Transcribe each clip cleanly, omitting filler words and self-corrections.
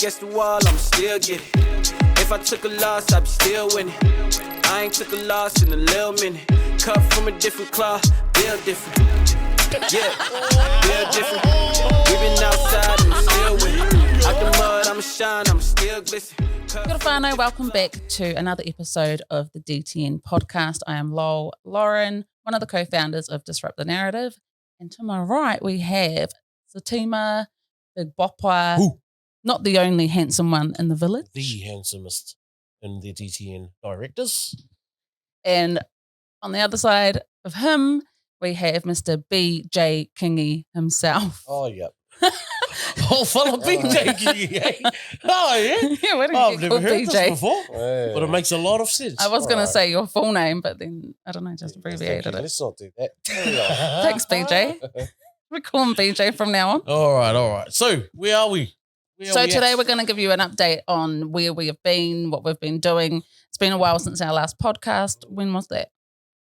against the wall, I'm still get it. If I took a loss, I'd be still winning. I ain't took a loss in a little minute. Cut from a different cloth, build different. Yeah, build different. We been outside and still winning. Out the mud, I'ma shine, I'ma still glisten. Kia ora whānau, welcome back to another episode of the DTN Podcast. I am Lauren, one of the co-founders of Disrupt the Narrative. And to my right, we have Satima, Big Bopper, not the only handsome one in the village. The handsomest in the DTN directors. And on the other side of him, we have Mr. BJ Kingy himself. Oh, yep. Oh, fellow BJ Kingy, eh? Oh, yeah? Yeah, where did Oh, you I've get never called heard BJ? this before, Hey. but it makes a lot of sense. I was going to Alright. say your full name, but then, I don't know, just abbreviated it. Let's not do that. Thanks, BJ. We call him BJ from now on. All right. So, where are we? So today we're going to give you an update on where we have been, what we've been doing. It's been a while since our last podcast. When was that?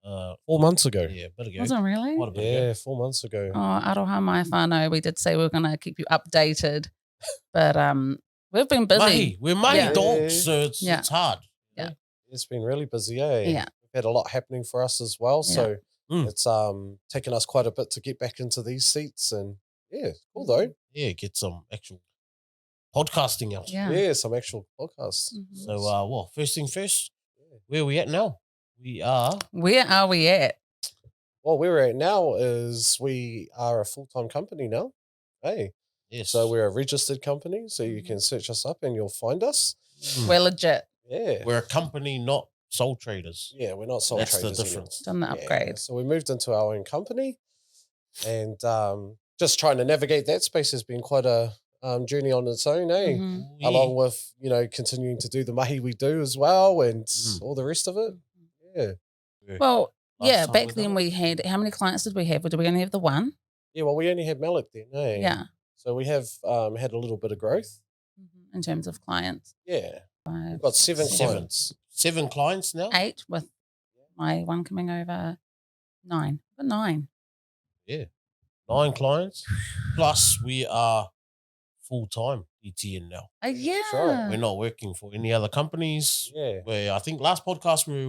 4 months ago. Yeah, a bit ago. Was it really? What a bit Yeah, ago. 4 months ago. Oh, aroha mai whānau. We did say we were going to keep you updated, but we've been busy. Mahi. We're mahi Yeah. dogs, so Yeah. it's hard. It's been really busy, eh? Yeah. We've had a lot happening for us as well. Yeah. So Mm. it's taken us quite a bit to get back into these seats. And yeah, cool though. Yeah, get some actual podcasting out. Yeah. Yeah, some actual podcasts. Mhm. So, first thing first, where are we at now? We are Where are we at? Well, where we're at now is we are a full-time company now. Hey, yes. so we're a registered company. So you Mhm. can search us up and you'll find us. We're legit. Yeah. We're a company, not sole traders. Yeah, we're not sole That's the traders anymore. difference. Done the Yeah, upgrade. so we moved into our own company, and just trying to navigate that space has been quite a journey on its own, eh? Mhm. Yeah. Along with, continuing to do the mahi we do as well and Mm. all the rest of it. Yeah. Well, Last yeah, time back we then done we had, how many clients did we have? Or did we only have the one? Yeah, well, we only had Malik then, eh? Yeah. So we have had a little bit of growth. In terms of clients. Yeah. 5, We've got seven Seven. clients. 7 clients now. 8 with my one coming over 9. But 9. 9 clients. Plus, we are full-time DTN now. Yeah. right. We're not working for any other companies. Yeah. Where I think last podcast we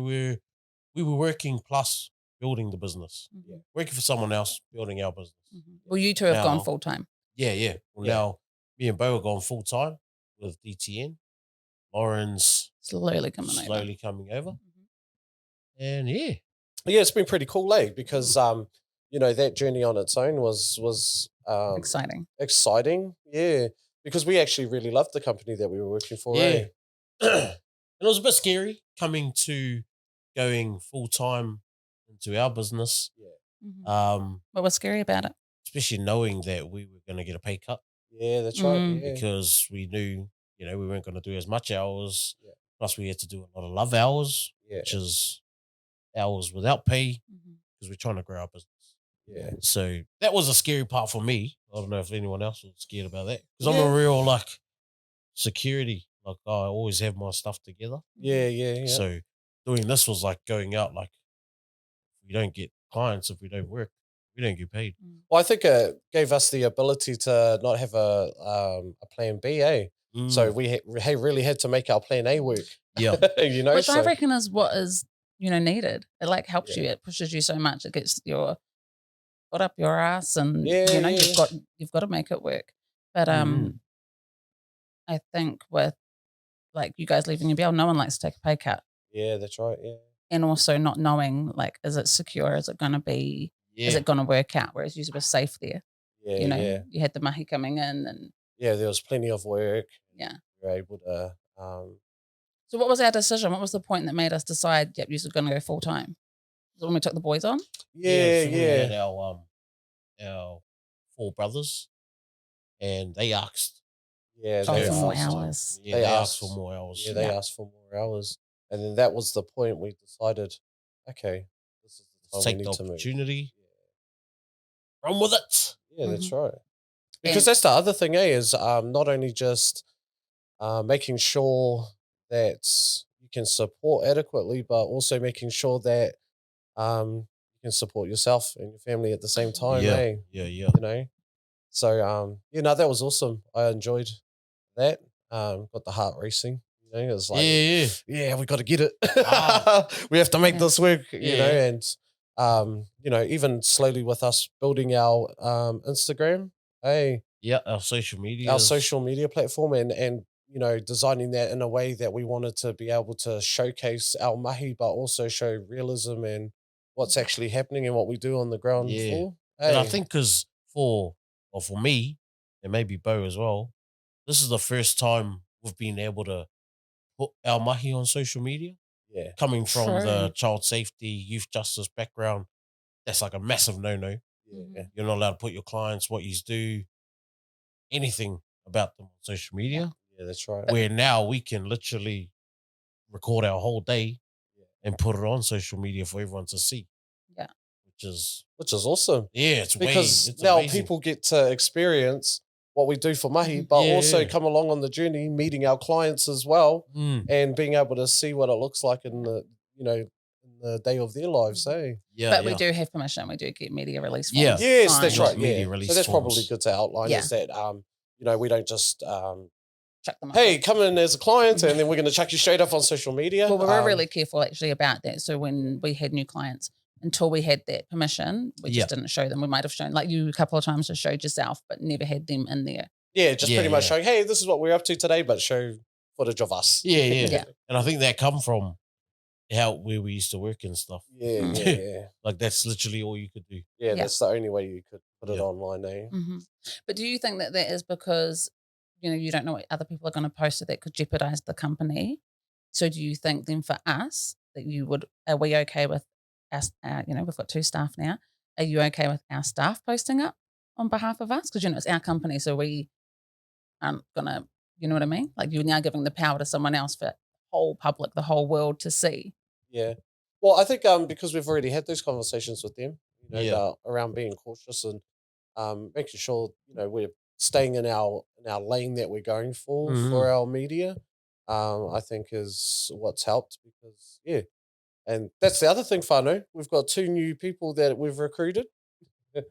were working plus building the business. Mhm. Working for someone else, building our business. Mhm. Well, you two have gone Now- full time. Yeah. Well, Yeah. now me and Bo are going full-time with DTN. Lauren's Slowly coming over. slowly coming over. Mhm. And yeah. Yeah, it's been pretty cool, eh? Because, that journey on its own was Exciting. exciting. Yeah. Because we actually really loved the company that we were working for, Yeah. eh? And it was a bit scary going full-time into our business. Mhm. What was scary about it? Especially knowing that we were going to get a pay cut Yeah, that's right. Mm. Yeah. because we knew, we weren't going to do as much hours. Yeah. Plus, we had to do a lot of love hours, Yeah. which is hours without pay Mhm. because we're trying to grow our business. Yeah. So that was a scary part for me. I don't know if anyone else was scared about that because I'm Yeah. a real security. Like I always have my stuff together. Yeah. So doing this was like going out. Like we don't get clients if we don't work. We don't get paid. Well, I think it gave us the ability to not have a plan B, eh? So we really had to make our plan A work. yeah, Which I so, reckon is what is, needed. It like helps Yeah. you. It pushes you so much. It gets your foot up your ass and, Yeah, you've got to make it work. But Mhm. I think with like you guys leaving your BL, no one likes to take a pay cut. yeah, that's right. Yeah. And also not knowing, like, is it secure? Is it going to be, is yeah. it going to work out? Whereas you were safe there. Yeah, yeah. You had the mahi coming in and Yeah, there was plenty of work. yeah. We were able to, So what was our decision? What was the point that made us decide, yep, you're going to go full time? Was it when we took the boys on? yeah, So we had yeah. our 4 brothers, and they asked. Yeah, Oh, they for more asked. hours. Yeah, They they asked asked. for more hours. Yeah, they asked for more hours. And then that was the point we decided, okay, this is the time Take we the need to move. opportunity. Run with it. Yeah, that's Mm-hmm. right. Because that's the other thing, is not only just making sure that you can support adequately, but also making sure that you can support yourself and your family at the same time, Yeah. eh? Yeah. So that was awesome. I enjoyed that. got the heart racing. You know, it's like, yeah. we got to get it. Ah. We have to make Yeah. this work. You Yeah. know, and you know, even slowly with us building our Instagram, Yeah, our social media. our social media platform, and you know, designing that in a way that we wanted to be able to showcase our mahi, but also show realism and what's actually happening and what we do on the ground Yeah. floor. And I think because for me, and maybe Bo as well, this is the first time we've been able to put our mahi on social media. yeah, Coming from the True. child safety, youth justice background, that's like a massive no-no. yeah, You're not allowed to put your clients, what you do, anything about them on social media. yeah, that's right. Where now we can literally record our whole day and put it on social media for everyone to see. Yeah. Which is awesome. Yeah, it's Because it's now amazing. people get to experience what we do for mahi, but Yeah, also yeah. come along on the journey, meeting our clients as well, Mm. and being able to see what it looks like in the, you know, in the day of their lives. Yeah, But yeah. we do have permission. We do get media release Yeah. forms Yes, signed. that's right. Media Yeah, release so that's probably forms. good to outline. Yeah. Is that you know, we don't just Chuck them up. hey, come in as a client, and then we're going to chuck you straight up on social media. Well, we were really careful actually about that. So when we had new clients, until we had that permission, we just didn't show them. We might have shown, like you a couple of times, just showed yourself, but never had them in there. yeah, just Yeah, pretty much yeah. showing, hey, this is what we're up to today, but show footage of us. Yeah. Yeah. And I think that come from where we used to work and stuff. Yeah, yeah, yeah. Like that's literally all you could do. Yeah, Yeah. that's the only way you could put it Yeah. online, eh? Mm-hmm. But do you think that that is because, you know, you don't know what other people are going to post, so that could jeopardize the company? So do you think then for us that are we okay with us, you know, we've got 2 staff now. Are you okay with our staff posting up on behalf of us? Because, you know, it's our company, so we aren't going to, you know what I mean? Like you're now giving the power to someone else for the whole public, the whole world to see. Yeah. Well, I think because we've already had those conversations with them, you know, Yeah. around being cautious and making sure, you know, we're staying in our lane that we're going for our media, I think is what's helped because, yeah. And that's the other thing, Whānau. We've got 2 new people that we've recruited.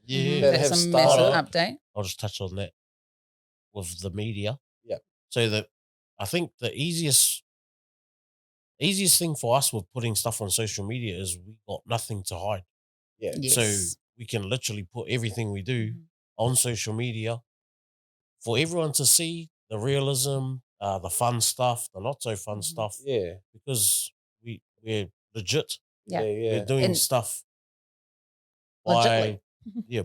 Yeah. That That's have a massive started. update. I'll just touch on that with the media. Yeah. So that I think the easiest thing for us with putting stuff on social media is we got nothing to hide. Yeah. Yes. So we can literally put everything we do Mhm. on social media for everyone to see the realism, the fun stuff, the not so fun Mhm. stuff, Yeah. because we're legit. Yeah. We're doing And- stuff Legitly.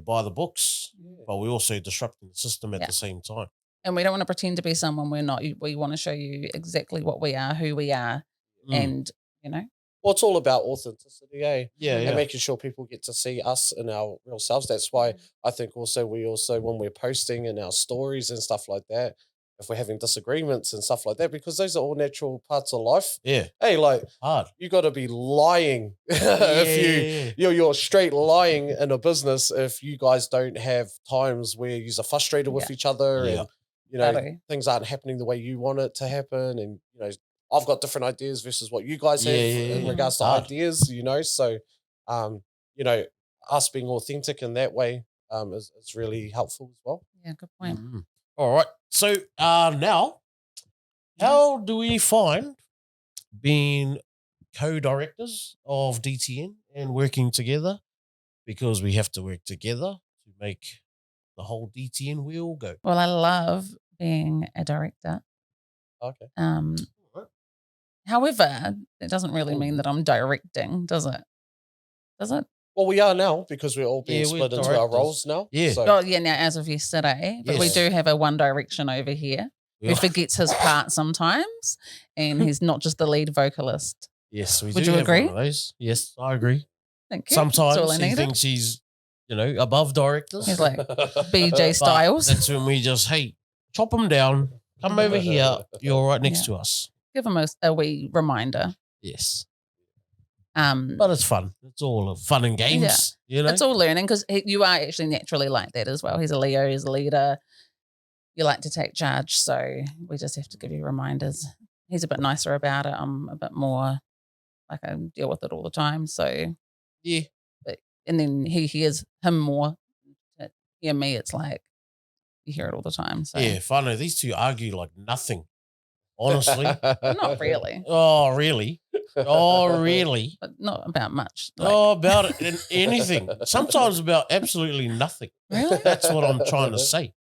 by the books, Yeah. but we're also disrupting the system at Yeah. the same time. And we don't want to pretend to be someone we're not. We want to show you exactly what we are, who we are, and, you know. Well, it's all about authenticity, eh? Yeah, And yeah. making sure people get to see us in our real selves. That's why I think we also when we're posting in our stories and stuff like that, if we're having disagreements and stuff like that, because those are all natural parts of life. Yeah. Hey, like Hard. you got to be lying if you're straight lying in a business if you guys don't have times where you're frustrated with each other Yeah. and you know Totally. things aren't happening the way you want it to happen, and you know I've got different ideas versus what you guys have in Yeah. regards to Hard. ideas, you know. So, you know, us being authentic in that way is really helpful as well. Yeah, good point. Mhm. All right. So now, how do we find being co-directors of DTN and working together? Because we have to work together to make the whole DTN wheel go. Well, I love being a director. Okay. Alright. However, it doesn't really mean that I'm directing, does it? Does it? Well, we are now because we're all being Yeah, we're split into our directors. roles now. Yeah. So, Oh, yeah, now as of yesterday. But we Yes. do have a One Direction over here who Yeah. forgets his part sometimes, and he's not just the lead vocalist. Yes, we Would do you have agree? one of those. Yes, I agree. Thank you. That's all I Sometimes he needed. thinks he's, above directors. He's like BJ But Styles. That's when we just, hey, chop him down. Come over here. You're right next to us. Give him a wee reminder. Yes. But But it's fun. It's all fun and games. You know? it's all learning because you are actually naturally like that as well. He's a Leo, he's a leader. You like to take charge. So we just have to give you reminders. He's a bit nicer about it. I'm a bit more like I deal with it all the time. So, Yeah. and then he hears him more. To hear me, it's like you hear it all the time. So, Yeah, funny. These two argue like nothing. honestly. Not really, Oh, really? Oh, really? but not about much. About it and anything. Sometimes about absolutely nothing. Really? That's what I'm trying to say.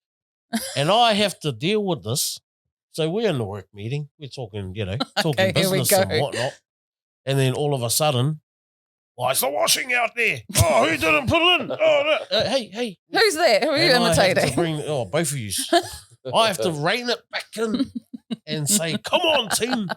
And I have to deal with this. So we're in the work meeting. We're talking, talking Okay, here we business and go. whatnot. And then all of a sudden, why is the washing out there? Oh, who didn't put it in? Oh, no. Hey. Who's that? Who are you And I have to imitating? both of you. I have to rein it back in and say, come on, team.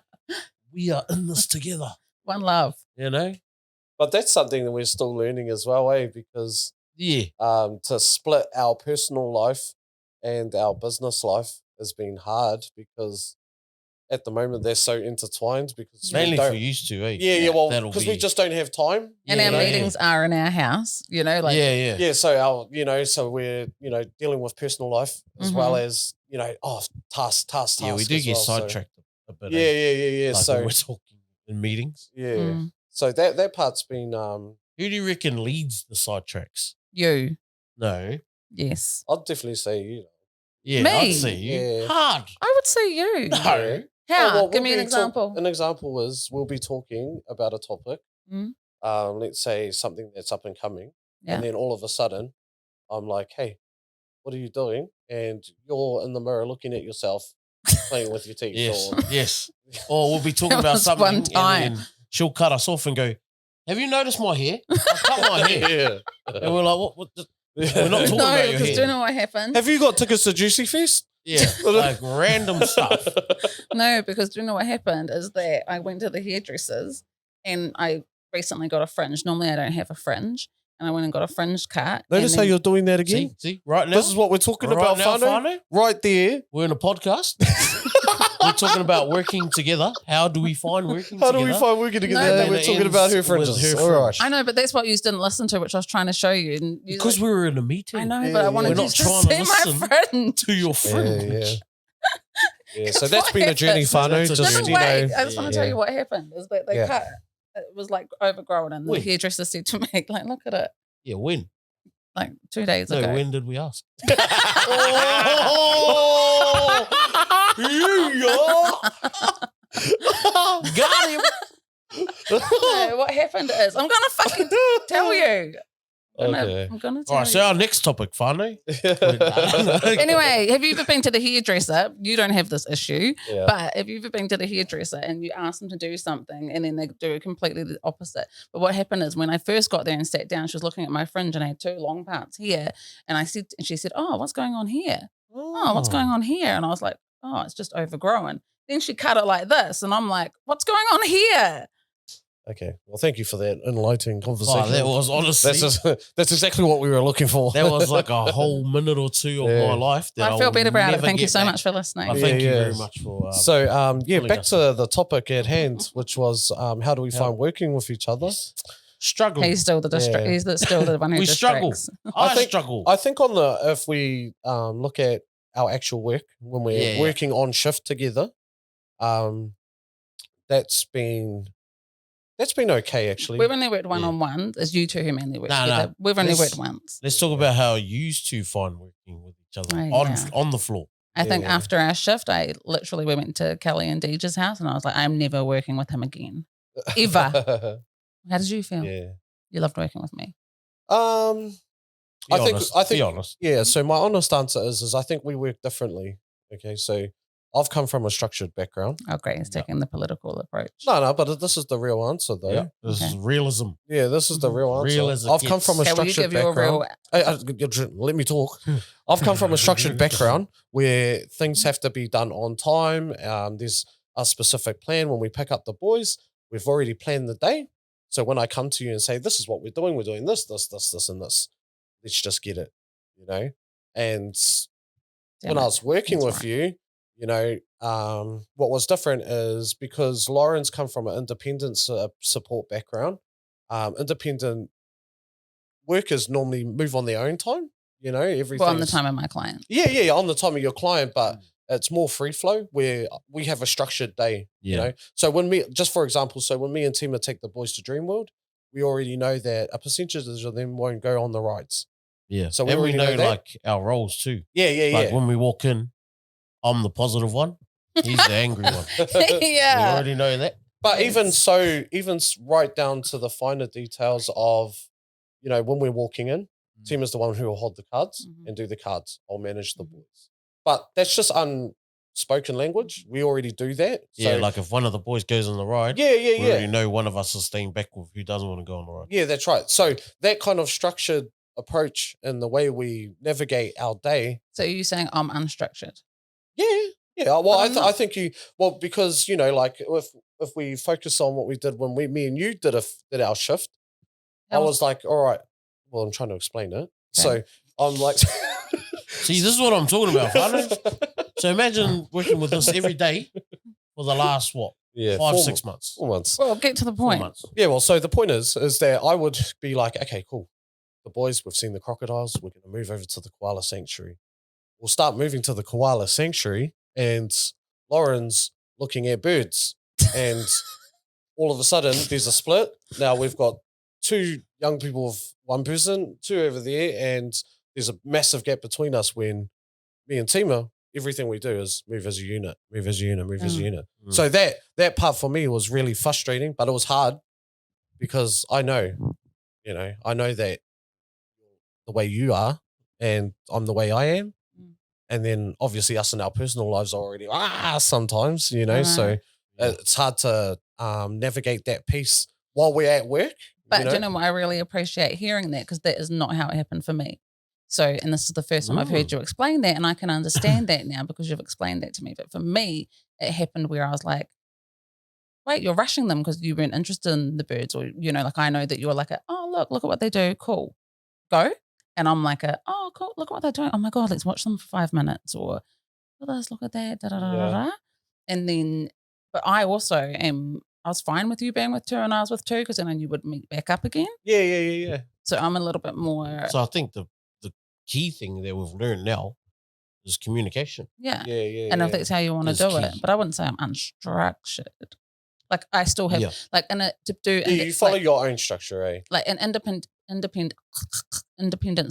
We are in this together. One love. But that's something that we're still learning as well, because Yeah. to split our personal life and our business life has been hard because at the moment they're so intertwined because we Mainly for don't. used to, eh? Yeah, well, That'll because be- we just don't have time. And our meetings are in our house, yeah. Yeah, so so we're dealing with personal life as well as task. Yeah, we do as get well, so- sidetracked a bit. Yeah. Like So when we're talking in meetings. yeah, Mm. so that part's been Who do you reckon leads the sidetracks? You. No. Yes. I'd definitely say Yeah, Me? I'd say you. Yeah. Hard. I would say you. No. How? Oh, well, Give me an we'll be example. An example is we'll be talking about a topic. Mm. Let's say something that's up and coming, Yeah. and then all of a sudden, I'm like, "Hey, what are you doing?" And you're in the mirror looking at yourself, playing with your teeth. Yes. Or, Yes. Or we'll be talking That about was something one time. and then she'll cut us off and go, have you noticed my hair? I cut my hair. yeah. And we're like, what we're not talking No, about your because do you hair. know what happened? Have you got tickets to Juicy Fest? Yeah, like random stuff. No, because do you know what happened is that I went to the hairdressers and I recently got a fringe. Normally I don't have a fringe. And I went and got a fringe cut. Notice and how then- you're doing that again. See, right now. This is what we're talking right about, now, Fano. Fano, Right there. we're in a podcast. We're talking about working together. How do we find working How together? do we find working together? No, and but- we're talking about her fringes. With her All right. fringe. I know, but that's what you didn't listen to, which I was trying to show you. And you Because we were in a meeting. I know, Yeah, but I yeah. wanted We're you not to trying to see my listen. friend. To your fringe. Yeah, so That's that's what been a journey, happened. Fano. That's a Just, No, journey. wait. I just want to tell yeah. you what happened. Is that they Yeah. cut. It was like overgrown, and the When? hairdresser said to me, "Like, look at it." Yeah, when? Like 2 days No, ago. when did we ask? Got him. No, what happened is I'm gonna fucking tell you. Okay. I'm gonna tell All right, so you. our next topic, Fano. Anyway, have you ever been to the hairdresser? You don't have this issue, Yeah. but have you ever been to the hairdresser and you ask them to do something and then they do completely the opposite? But what happened is when I first got there and sat down, she was looking at my fringe and I had 2 long parts here, and she said, "Oh, what's going on here? Oh, what's going on here?" And I was like, "Oh, it's just overgrown." Then she cut it like this, and I'm like, "What's going on here?" Okay. Well, thank you for that enlightening conversation. Oh, that was honestly, That's exactly what we were looking for. that was like a whole minute or two of Yeah. my life. That I feel will better about it. never Thank you get so back. much for listening. I thank you Yeah, very yes. much for. So, pulling back us to the topic at hand, which was how do we Yeah. find working with each other? struggle. He's still the Yeah. He's still the one who We struggle. distracts. I think- struggle. I think if we look at our actual work when we're Yeah. working on shift together, that's been okay actually. We've only worked one-on-one. It's you two who mainly work No, together. no. We've only Let's- worked once. Let's talk about how you used to find working with each other Oh, yeah. on the floor. I think Yeah. after our shift, we went to Kelly and Deej's house and I was like, I'm never working with him again. Ever. How did you feel? Yeah. You loved working with me. Be I think honest. I think Be honest. yeah. So my honest answer is I think we work differently. Okay, so I've come from a structured background. Oh, great. He's Yeah. taking the political approach. No, but this is the real answer though. Yeah, this is Okay. realism. Yeah, this is the real answer. Real as it I've come gets. from a Okay, will you structured give your background. real... Let me talk. I've come from a structured background where things have to be done on time. There's a specific plan. When we pick up the boys, we've already planned the day. So when I come to you and say, this is what we're doing this, and this, let's just get it, And when I was working That's with you, what was different is because Lauren's come from an independent support background. Independent workers normally move on their own time. Everything. Well, on the time of my client. Yeah, on the time of your client, but it's more free flow where we have a structured day. Yeah. So when me and Tima take the boys to Dreamworld, we already know that a percentage of them won't go on the rides. Yeah. So we and we already know know that. like our roles too. Yeah. Like when we walk in, I'm the positive one. He's the angry one. We Yeah. already know that. But Yes. even so, right down to the finer details of, when we're walking in, Team is the one who will hold the cards Mhm. and do the cards. I'll manage the Mhm. boys. But that's just unspoken language. We already do that. Yeah, So, like if one of the boys goes on the ride, yeah, we already know one of us is staying back with who doesn't want to go on the ride. Yeah, that's right. So that kind of structured approach and the way we navigate our day. So you're saying I'm unstructured? Yeah. Yeah. Well, I'm not. I think because, like if we focus on what we did when me and you did our shift, I was like, all right, well, I'm trying to explain it. So I'm like, See, this is what I'm talking about, Whānau. So imagine working with us every day for the last, 5-6 months. 4 months. Well, get to the 4 point. months. Yeah, well, so the point is that I would be like, okay, cool. The boys, we've seen the crocodiles. We're going to move over to the koala sanctuary. We'll start moving to the koala sanctuary, and Lauren's looking at birds. And all of a sudden, there's a split. Now we've got 2 young people of 1 person, 2 over there, and there's a massive gap between us when me and Tima, everything we do is move as a unit, move as a unit, move as a unit. So that part for me was really frustrating, but it was hard because I know that the way you are and I'm the way I am. And then obviously us in our personal lives are already sometimes, so it's hard to navigate that piece while we're at work. But do you know what? I really appreciate hearing that because that is not how it happened for me. So, and this is the first time I've heard you explain that, and I can understand that now because you've explained that to me. But for me, it happened where I was like, wait, you're rushing them because you weren't interested in the birds, or, like I know that you're like, oh, look at what they do. Cool. Go. And I'm like, oh, cool. Look at what they're doing. Oh my God, let's watch them for 5 minutes, or look at this, look at that. Da, da, da, da, da. And then, but I also I was fine with you being with 2 and I was with 2 because then you would meet back up again. Yeah. So I'm a little bit more. So I think the key thing that we've learned now is communication. Yeah. Yeah. And if that's how you want to Is do it. key. But I wouldn't say I'm unstructured. Like I still have like to do. You follow your own structure, eh? Like an independent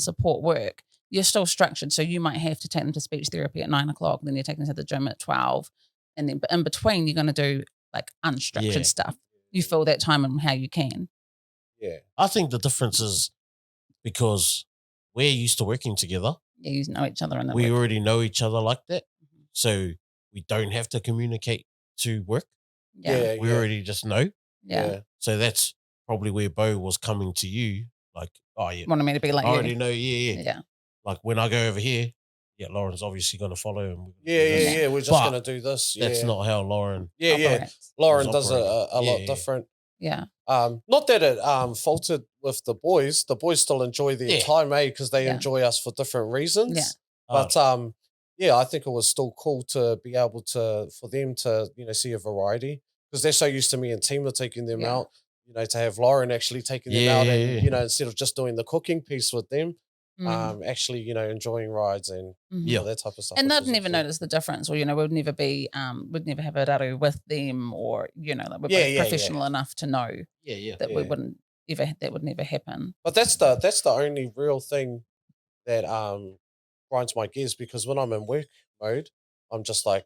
support work. You're still structured, so you might have to take them to speech therapy at 9 o'clock. Then you're taking them to the gym at 12, and then but in between you're going to do like unstructured stuff. You fill that time in how you can. Yeah, I think the difference is because we're used to working together. Yeah, you know each other, and We already know each other like that, so we don't have to communicate to work. Yeah. We already just know. Yeah. So that's probably where Bo was coming to you, like, oh yeah, Wanted me to be like I you. already know. Yeah. Like when I go over here, Lauren's obviously going to follow him. Yeah. We're just going to do this. Yeah. That's not how Lauren. Yeah. Lauren does a operating. lot different. Yeah. Not that it faltered with the boys. The boys still enjoy their time, because they enjoy us for different reasons. Yeah. But I think it was still cool to be able for them to see a variety because they're so used to me and Tima taking them out. To have Lauren actually taking them out and instead of just doing the cooking piece with them, actually enjoying rides and that type of stuff. And they'd never notice the difference, or we'd never be we'd never have a daru with them, or like we're both professional enough to know that we wouldn't ever, that would never happen. But that's the only real thing that grinds my gears, because when I'm in work mode, I'm just like,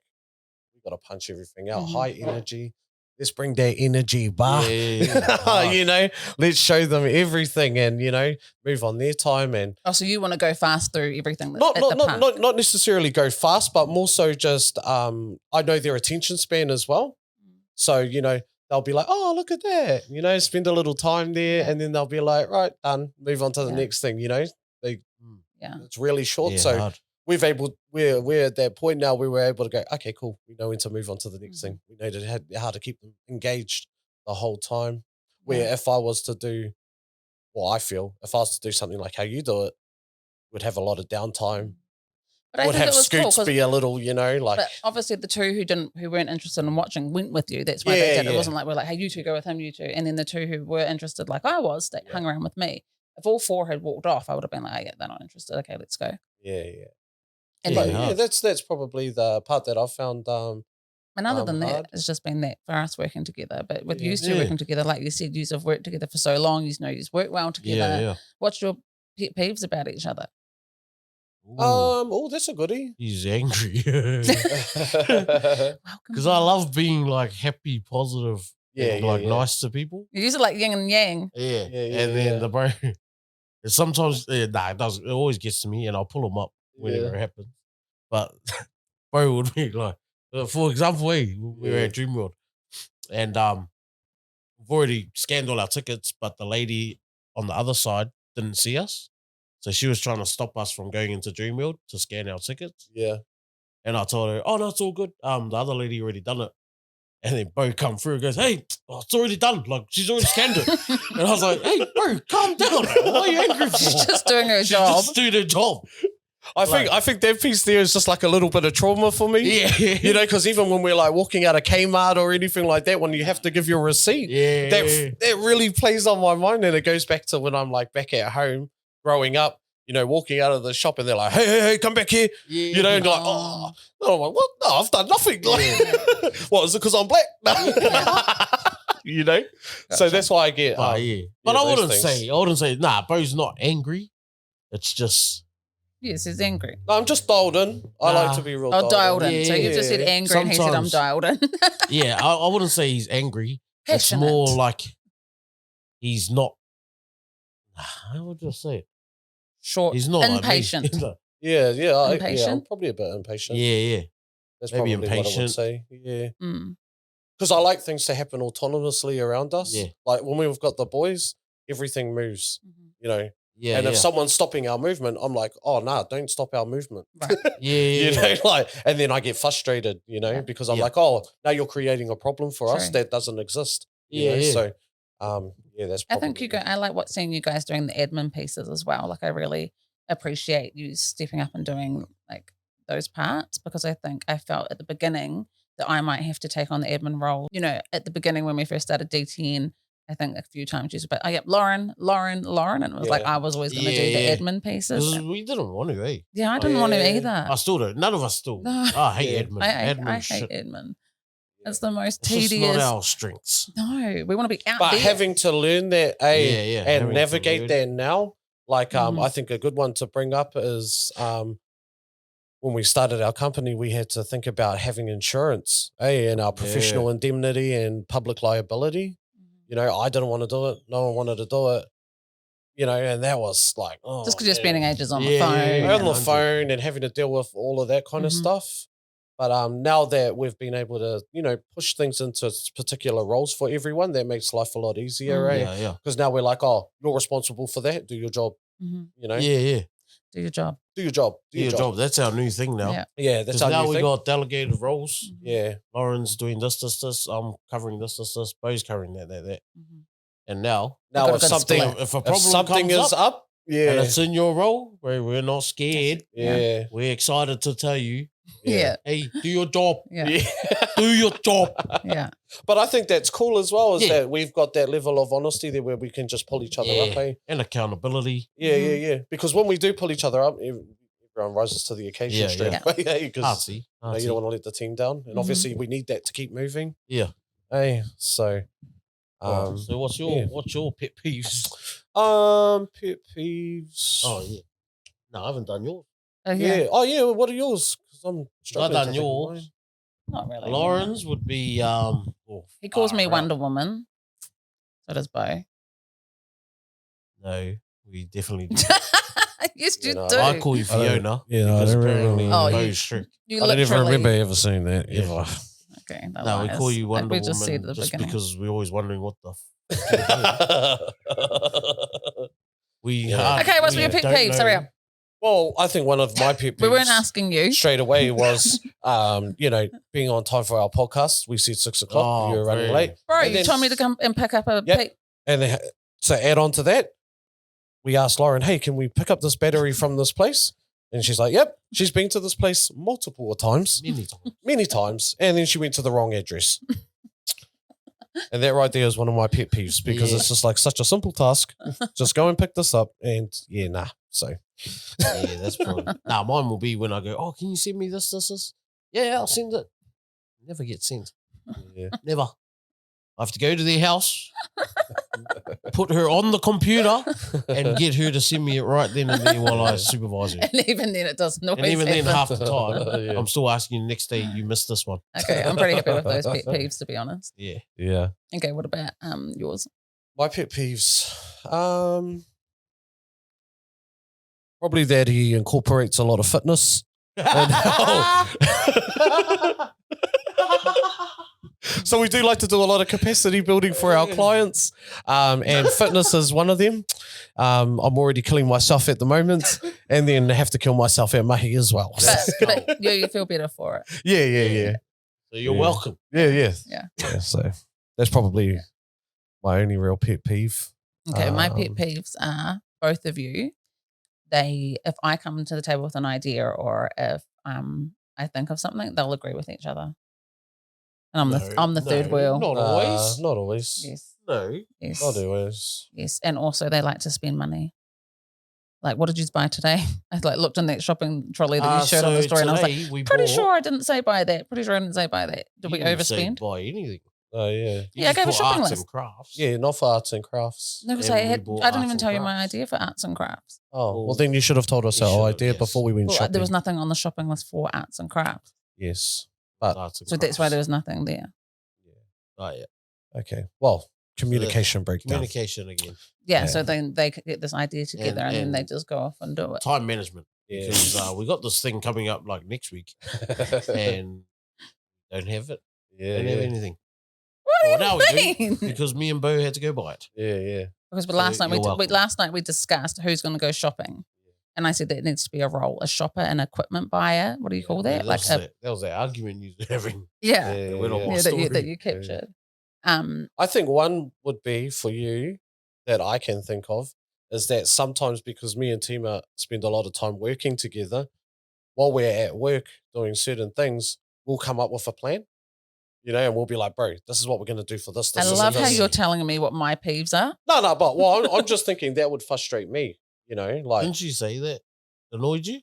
we got to punch everything out. High energy. Let's bring that energy back. Let's show them everything and, move on their time. And so you want to go fast through everything that's not necessarily go fast, but more so just I know their attention span as well. So, they'll be like, oh, look at that, spend a little time there, and then they'll be like, right, done, move on to the next thing, it's really short. So hard. we're at that point now where we're able to go, okay, cool. We know when to move on to the next thing. We know how to keep them engaged the whole time. Where if I was to do, I feel if I was to do something like how you do it, we'd have a lot of downtime. But would have Scoots be a little, like. But obviously the 2 who weren't interested in watching went with you. That's why they did. It wasn't like we're like, hey, you 2 go with him, you 2. And then the 2 who were interested, like I was, they hung around with me. If all 4 had walked off, I would have been like, oh, yeah, they're not interested. Okay, let's go. Yeah. And that's probably the part that I've found. And other than that, hard. it's just been that for us working together. But with you 2 working together, like you said, you have worked together for so long. You know, you work well together. Yeah. What's your pet peeves about each other? Oh, that's a goodie. He's angry. Welcome. Because I love being like happy, positive, and like nice to people. You use it like yin and yang. Yeah. Yeah, And then the bro, sometimes, it does. It always gets to me and I'll pull him up whenever it happens. But bro would be like, for example, we were at Dreamworld and we've already scanned all our tickets, but the lady on the other side didn't see us. So she was trying to stop us from going into Dreamworld to scan our tickets. Yeah. And I told her, oh, no, it's all good. The other lady already done it. And then Bo come through and goes, hey, it's already done. Like, she's already scanned it. And I was like, hey, bro, calm down. Man. What are you angry for? She's just doing her job. Just doing her job. I think that piece there is just like a little bit of trauma for me. Yeah. You know, because even when we're like walking out of Kmart or anything like that, when you have to give your receipt, that really plays on my mind. And it goes back to when I'm like back at home growing up, you know, walking out of the shop and they're like, hey, come back here. Yeah. You know, and you're like, oh. No, I'm like, what? No, I've done nothing. Like, what, is it because I'm black? No. You know? So that's why I get. But I wouldn't say, nah, bro's not angry. It's just. Yes, he's angry. No, I'm just dialed in. I like to be real dialed in. Yeah, So you just said angry and he said I'm dialed in. Yeah, I wouldn't say he's angry. Passionate. It's more like he's not. How would I say it? Short. He's not impatient. Like me. Yeah. Impatient? I'm probably a bit impatient. Yeah. That's Maybe probably what I would impatient. say. Yeah. Mm. Because I like things to happen autonomously around us. Yeah. Like when we've got the boys, everything moves, you know. Yeah. And if someone's stopping our movement, I'm like, oh, nah, don't stop our movement. Right. You know, like, and then I get frustrated, you know, because I'm like, oh, now you're creating a problem for us that doesn't exist. You know? So, that's I probably. think I like seeing you guys doing the admin pieces as well. Like I really appreciate you stepping up and doing like those parts because I think I felt at the beginning that I might have to take on the admin role. You know, at the beginning when we first started DTN, I think a few times you said, oh, yep, Lauren. And it was like I was always going to do the admin pieces. We didn't want to, eh? Yeah, I didn't want to either. I still don't. None of us still. No. I hate admin. I admin hate admin. It's the most it's tedious. It's not our strengths. No, we want to be out But there. having to learn that, and navigate that now, like I think a good one to bring up is when we started our company, we had to think about having insurance, and our professional indemnity and public liability. You know, I didn't want to do it. No one wanted to do it. You know, and that was like, just because you're spending ages on the phone. On the phone and having to deal with all of that kind of stuff. But now that we've been able to, you know, push things into particular roles for everyone, that makes life a lot easier, right? Yeah. Because now we're like, oh, you're responsible for that. Do your job. You know? Yeah. Do your job. Do your job. Do your job. That's our new thing now. Yeah, that's our now new we thing. got delegated roles. Yeah. Lauren's doing this. I'm covering this. Bo's covering that. And now if a problem something comes is up, and it's in your role, where we're not scared. Yeah. We're excited to tell you. Yeah. Hey, do your job. Yeah. Do your job. Yeah. But I think that's cool as well, is that we've got that level of honesty there where we can just pull each other up, eh? And accountability. Yeah. Because when we do pull each other up, everyone rises to the occasion straight away. Because you don't want to let the team down. And obviously we need that to keep moving. Yeah. Hey, so so what's your pet peeves? Pet peeves. Oh yeah. No, I haven't done yours. Oh yeah. Oh yeah, what are yours? Because I'm struggling. I've done yours. Not really. Lauren's would be he calls me Wonder Woman. So does Bo. No, we definitely do. Yes, you do. I call you Fiona. I don't remember. Bo's strict. You I don't even remember ever saying that ever. Okay, no, we call you Wonder we Woman just said at the just beginning. because we're always wondering what the Okay, what's your pet peeves? Hurry up. Well, I think one of my pet peeves. We weren't asking you. Straight away was, you know, being on time for our podcast. We said 6 o'clock. You were running late. Bro, you told me to come and pick up a peep. And to add on to that, we asked Lauren, hey, can we pick up this battery from this place? And she's like, yep. She's been to this place multiple times. Many times. And then she went to the wrong address. And that right there is one of my pet peeves because it's just like such a simple task. Just go and pick this up. And So. Yeah, that's probably. Nah, mine will be when I go, oh, can you send me this? Yeah, I'll send it. Never get sent. Yeah. Never. I have to go to their house, put her on the computer, and get her to send me it right then and there while I supervise her. And even then, it doesn't always And even then, happen. half the time, Yeah. I'm still asking you next day, you missed this one. Okay, I'm pretty happy with those pet peeves, to be honest. Yeah. Yeah. Okay, what about yours? My pet peeves. Probably that he incorporates a lot of fitness. So we do like to do a lot of capacity building for our clients, and fitness is one of them. I'm already killing myself at the moment, and then have to kill myself at mahi as well. But you feel better for it. Yeah. So you're Yeah. welcome. Yeah. Yeah. So that's probably my only real pet peeve. Okay, my pet Um, peeves are both of you. If I come to the table with an idea or if I think of something, they'll agree with each other. And I'm the third wheel. Not always. Not always. Yes. No. Yes. Not always. Yes. And also they like to spend money. Like, what did you buy today? I looked in that shopping trolley that you showed on the story, and I was like, pretty sure I didn't say buy that. Pretty sure I didn't say buy that. Did we overspend? Buy anything. Oh, yeah. Yeah, I gave a shopping arts list. and crafts. Yeah, not for arts and crafts. No, because And I we didn't bought even arts and tell you my crafts. idea for arts and crafts. Oh, well, then you should have told us You our should have, idea yes. before we went Well, shopping. there was nothing on the shopping list for arts and crafts. Yes. Arts and So that's why crafts. there was nothing there. Oh, yeah. Okay. Well, communication breakdown. Communication again. Yeah, Yeah. so then they could get this idea together and then they and- just go off and do it. Time management. Yeah. Because we got this thing coming up like next week and don't have it. Yeah, Don't have yeah. anything. What now do we you mean? Because me and Bo had to go buy it. Yeah. Because So last night you're welcome. last night we discussed who's going to go shopping, and I said that it needs to be a role: a shopper, an equipment buyer. What do you call that? That was that argument you were having. yeah, Yeah, Went on yeah. my that story. you captured. I think one would be for you that I can think of is that sometimes because me and Tima spend a lot of time working together, while we're at work doing certain things, we'll come up with a plan, and we'll be like, bro, this is what we're going to do for this. I this, love and how this. you're telling me what my peeves are. No, but well, I'm just thinking that would frustrate me, like, Didn't you say that annoyed you?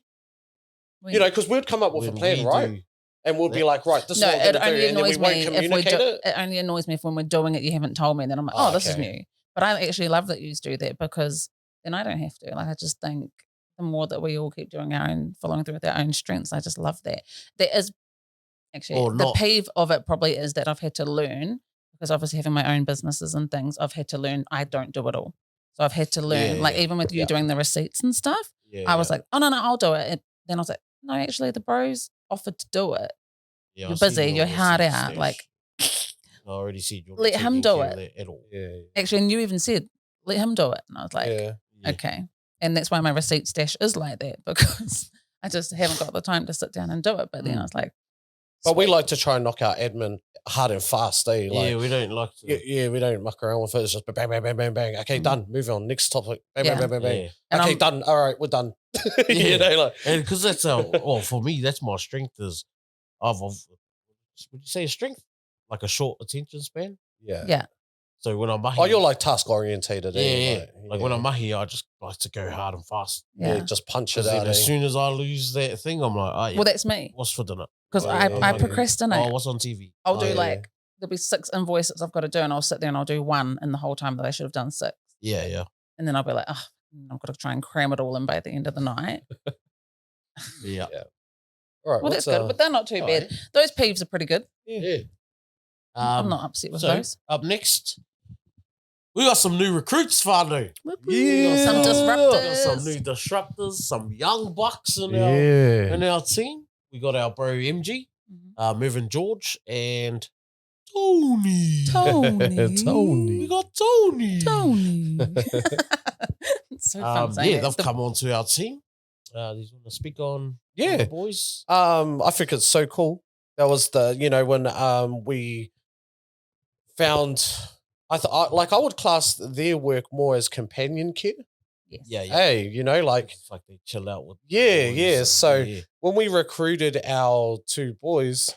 because we'd come up with a When plan, we right? do- And we'll be like, right, this no, is what it we're going to only do, and then we annoys won't me if communicate it. It only annoys me if when we're doing it, you haven't told me, and then I'm like, Oh, oh, this is okay. new. But I actually love that you do that because then I don't have to. Like, I just think the more that we all keep doing our own, following through with our own strengths, I just love that. There is actually Or the not. peeve of it probably is that I've had to learn because obviously having my own businesses and things, I've had to learn I don't do it all. So I've had to learn, Yeah, like yeah. even with you Yeah. doing the receipts and stuff, Yeah, I was like, oh no, I'll do it. And then I was like, no, actually the bros offered to do it. yeah, You're I see busy, your you're hard receipts out. there. Like, I already see you. let him do it. At all. Yeah, actually, and you even said, let him do it. And I was like, yeah. Yeah. okay. And that's why my receipt stash is like that because I just haven't got the time to sit down and do it. But then I was like, But we sweet. like to try and knock out admin hard and fast, eh? Like, Yeah, we don't like to. yeah, we don't muck around with it. It's just bang, bang, bang, bang, bang. Okay, done. Move on. Next topic. Bang, Yeah. bang, bang, bang, bang. Yeah. And Okay, I'm- done. All right, we're done. Yeah. Like, And because that's for me, that's my strength is of would you say a strength? Like a short attention span. yeah. Yeah. So when I'm mahi, Oh, you're like task orientated. yeah. Like when I'm mahi, I just like to go hard and fast. Yeah. just punch it Because then out. as Eh? soon as I lose that thing, I'm like, oh, yeah, Well, that's me what's for dinner? because Oh, I yeah. procrastinate. Oh, what's on TV? I'll Oh, do yeah. like, there'll be 6 invoices I've got to do and I'll sit there and I'll do one in the whole time that I should have done 6. Yeah. And then I'll be like, oh, I've got to try and cram it all in by the end of the night. Yeah. All right, Well, that's good, but they're not too all bad. right. Those peeves are pretty good. Yeah. I'm not upset with so those. up next, we got some new recruits, Fano. Yeah. Some We got disruptors. some new disruptors, some young bucks in our team. We got our bro MG, Mhm. Mervyn George, and Tony. Tony. We got Tony. Tony. It's so fun saying Yeah, that. they've The- come onto our team. These want to speak on Yeah. the boys. I think it's so cool. That was when we found. I would class their work more as companion care. Yes. Yeah. Hey, like It's like they chill out with. the Yeah, boys yeah, and- so- yeah. when we recruited our 2 boys,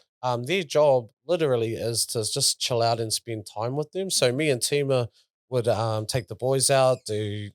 their job literally is to just chill out and spend time with them. So me and Tima would take the boys out, do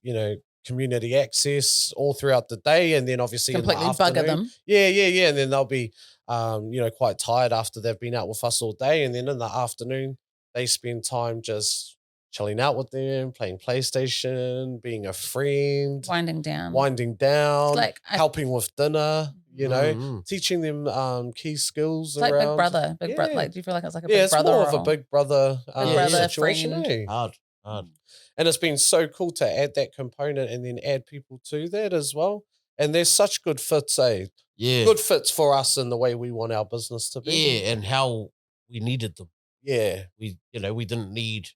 community access all throughout the day, and then obviously Completely in the bugger afternoon, them. yeah, and then they'll be quite tired after they've been out with us all day, and then in the afternoon they spend time just chilling out with them, playing PlayStation, being a friend, winding down. winding down, Like, helping with dinner, you know, Mm. teaching them key skills It's like around. Big Brother. Big brother. Yeah. Like, do you feel like it's like a Yeah, Big it's Brother more of a role? Big Brother, brother, situation. friend. Eh? Hard. And it's been so cool to add that component and then add people to that as well. And there's such good fits, eh? Yeah. Good fits for us in the way we want our business to be. Yeah, and how we needed them. Yeah. We didn't need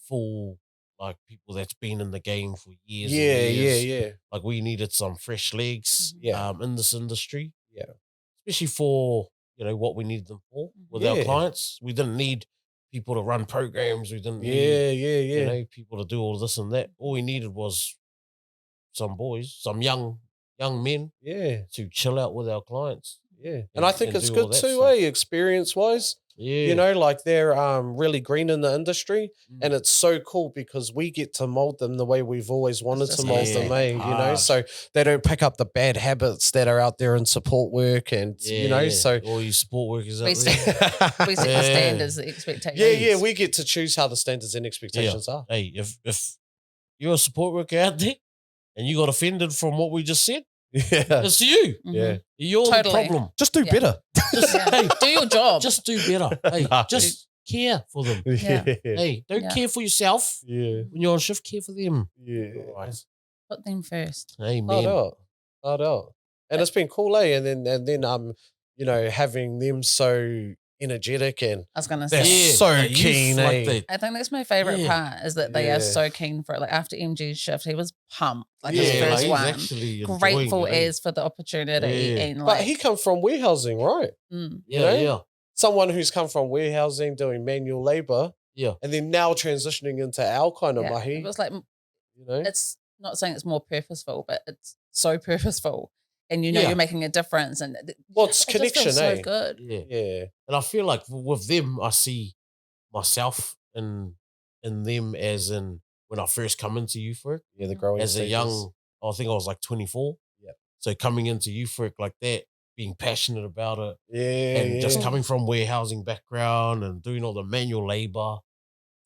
full like people that's been in the game for years. Yeah, and years. yeah. Like we needed some fresh legs. Yeah. In this industry. Yeah. Especially for what we needed them for with our Yeah. clients. We didn't need people to run programs. We didn't need Yeah. people to do all this and that. All we needed was some boys, some young men Yeah. to chill out with our clients. Yeah. And I think and it's do all good that too, stuff. experience wise. Yeah. You know, like they're really green in the industry. Mm. And it's so cool because we get to mold them the way we've always wanted just to mold Yeah. them, eh? You know, Hard. so they don't pick up the bad habits that are out there in support work and, you know, so. all you sport workers out We there. We set the Yeah. standards, the expectations. Yeah, we get to choose how the standards and expectations are. Hey, if you're a support worker out there and you got offended from what we just said, Yeah. it's you. Mhm. Yeah. You're Totally. the problem. Just do Yeah. better. Just, Yeah. hey, Do your job. just do better. Hey, Nah. just care for them. Yeah. Hey, don't Yeah. care for yourself. Yeah. When you're on shift, care for them. Yeah. Right. Put them first. Hard Amen. out. Hard out. And it's been cool, eh? And then you know, having them so energetic and I was gonna They're say. so that youth, keen, like eh? that. I think that's my favorite Yeah. part is that they are Yeah. so keen for it. Like after MG's shift, he was pumped. Like yeah, his like first he's one. actually enjoying Grateful it, eh? as for the opportunity Yeah. and but like he come from warehousing, right? mm, Yeah, know? yeah. Someone who's come from warehousing doing manual labor Yeah. and then now transitioning into our kind of yeah. mahi, It was like you know? it's not saying it's more purposeful, but it's so purposeful. And you know Yeah. you're making a difference and Well, it's it just feels connection, so eh? good. Yeah. Yeah. And I feel like with them, I see myself in them as in when I first come into youth work Yeah, the growing as a stages. young, I think I was like 24. Yeah. So coming into youth work like that, being passionate about it, Yeah. and just yeah. coming from warehousing background and doing all the manual labor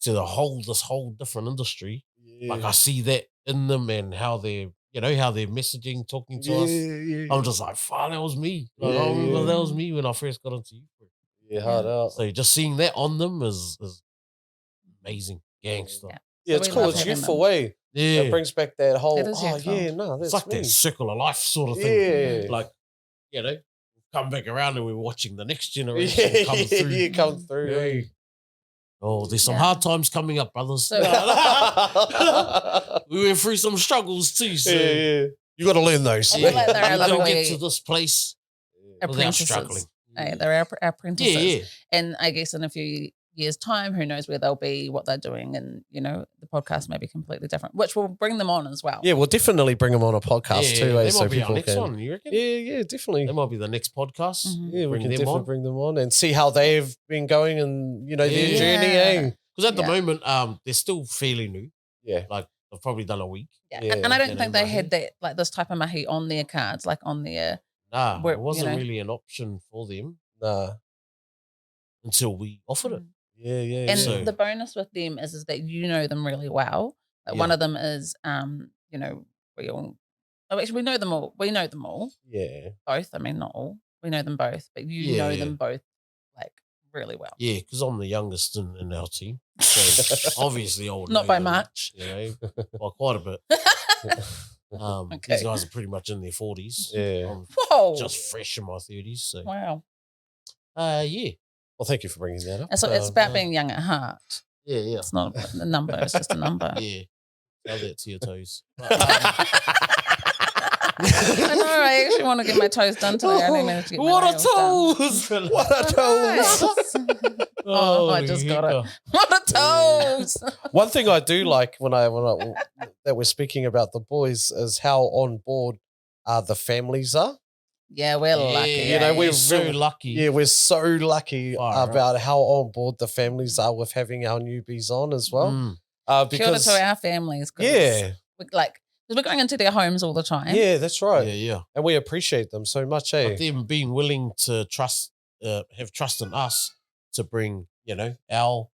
to this whole different industry. Like Yeah. I see that in them and how they're, how they're messaging, talking to us. yeah. I'm just like, fuck, that was me. Like, Yeah, I remember yeah. that was me when I first got into youth work. Yeah, hard out. So just seeing that on them is amazing. Gangster. Yeah. Yeah, So it's we cool. love It's having youthful them. way. Yeah. It brings back that whole, It is youthful. yeah, no, It's that's like me. that circle of life sort of thing. Yeah. Like, come back around and we're watching the next generation come through. Yeah, come through. Yeah. Oh, there's some Yeah. hard times coming up, brothers. So- We went through some struggles too. So yeah. You got to learn those. I feel like they're a you little don't get bit to this place without apprentices. struggling. They're our apprentices. Yeah. And I guess in a few years' time, who knows where they'll be, what they're doing, and the podcast may be completely different, which will bring them on as well. Yeah, we'll definitely bring them on a podcast too, They so might be our people next can. one, you reckon? Yeah, definitely. That might be the next podcast. Mhm. Yeah, we Bring can them definitely on. bring them on and see how they've been going and their Yeah. journey. Eh? Because at the Yeah. moment, they're still fairly new. Yeah, Like they've probably done a week. Yeah. Yeah, And I don't you know, think they mahi. had that, like this type of mahi on their cards, like on their. Nah, Where, it wasn't you know. really an option for them nah. until we offered it. Yeah. And So- the bonus with them is that you know them really well. Like one Yeah. of them is, we all. Oh, actually, we know them all. We know them all, Yeah. both. I mean, not all. We know them both, but you know them both like really well. Yeah, because I'm the youngest in our team. So obviously I would Not know by them, much. Well, quite a bit. Okay. These guys are pretty much in their 40s. Yeah. I'm Whoa! just fresh in my 30s. So, Wow. yeah. Well, thank you for bringing that up. And so it's about being young at heart. Yeah. It's not a number. It's just a number. Yeah. Tell that to your toes. I know. I actually want to get my toes done today. I only managed to get my What a nails done. toes! What a toes! Nice. Oh, I just got it. What a toes! One thing I do like when I that we're speaking about the boys is how on board the families are. Yeah, we're lucky. You know, we're we're so real- lucky. Yeah, we're so lucky Far out. about how on board the families are with having our newbies on as well. Mm. Because Shout out to our families. 'Cause yeah, because we're going into their homes all the time. yeah, that's right, Yeah. and we appreciate them so much. Eh? But them being willing to have trust in us to bring, our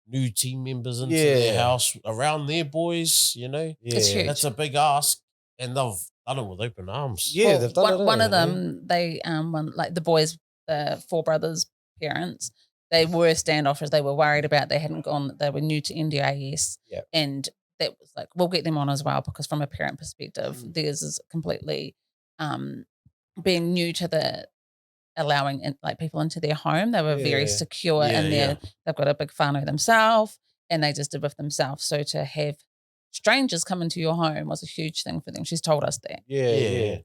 new team members into their house around their boys, you know. Yeah. It's huge. That's a big ask, and they've done it with open arms. Yeah, Well, they've done it. one of them, they like the boys, the four brothers' parents, they were standoffish. They were worried about they hadn't gone. They were new to NDIS, and that was like, we'll get them on as well, because from a parent perspective, theirs is completely being new to the allowing like people into their home. They were very secure in there. They've got a big whānau themselves, and they just did with themselves. So to have strangers come into your home was a huge thing for them. She's told us that. Yeah,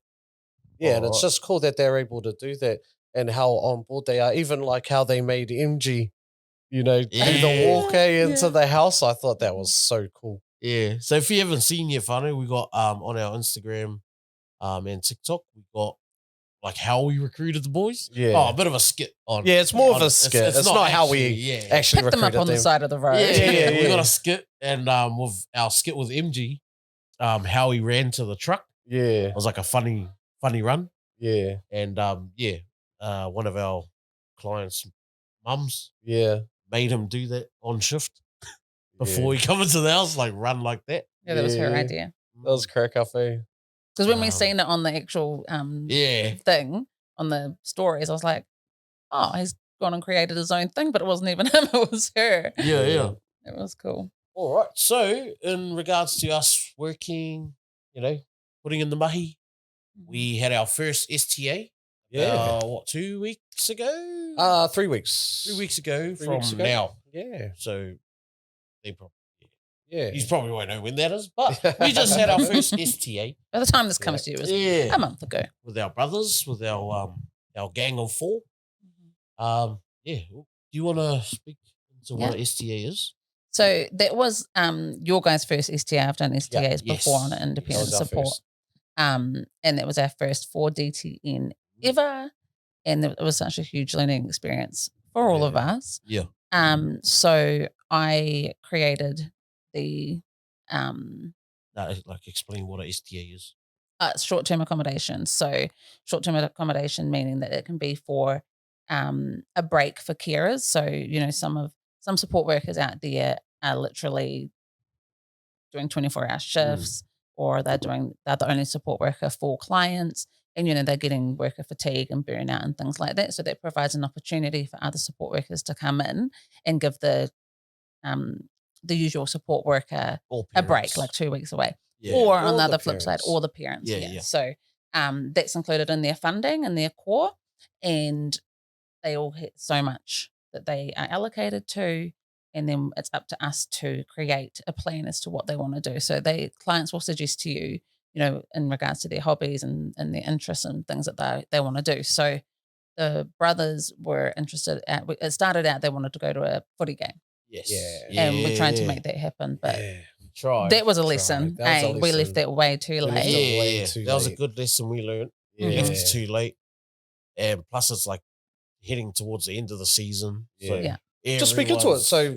and it's just cool that they're able to do that and how on board they are. Even like how they made MG, do the walk into the house. I thought that was so cool. Yeah. So if you haven't seen your whānau, we got on our Instagram and TikTok, we got like how we recruited the boys. Yeah. Oh, a bit of a skit on. Yeah, it's more of a skit. It's not how we actually picked them up on the side of the road. Yeah. We got a skit, and with our skit with MG, how he ran to the truck. Yeah. It was like a funny run. Yeah. And one of our clients' mums made him do that on shift before he come into the house, like run like that. Yeah, that was her idea. That was crack cafe. Because when we seen it on the actual thing, on the stories, I was like, oh, he's gone and created his own thing, but it wasn't even him, it was her. Yeah. It was cool. All right. So in regards to us working, putting in the mahi, we had our first STA. Yeah. 2 weeks ago? 3 weeks. 3 weeks ago 3 from weeks ago. now. Yeah. So they probably, yeah. You probably won't know when that is, but we just had our first STA. By the time this comes to you, it was a month ago. With our brothers, with our gang of 4. Do you want to speak to what an STA is? So that was your guys' first STA. I've done STAs before on an independent support. And that was our first for DTN ever. And it was such a huge learning experience for all of us. Yeah. So I created the like explain what a STA is. Short-term accommodation. So short-term accommodation meaning that it can be for a break for carers. So, some support workers out there are literally doing 24-hour shifts, or they're the only support worker for clients, and they're getting worker fatigue and burnout and things like that. So that provides an opportunity for other support workers to come in and give the usual support worker a break, like 2 weeks away. Yeah. Or on the other flip side, or the parents. Yeah. So that's included in their funding and their core, and they all hit so much that they are allocated to, and then it's up to us to create a plan as to what they want to do. So clients will suggest to you, in regards to their hobbies and their interests and things that they want to do. So the brothers were interested it started out they wanted to go to a footy game. Yes. Yeah. And we're trying to make that happen, but that was a lesson. We left that way too late. That was a good lesson we learned. We left too late. And plus it's like heading towards the end of the season. So just speak into it. So,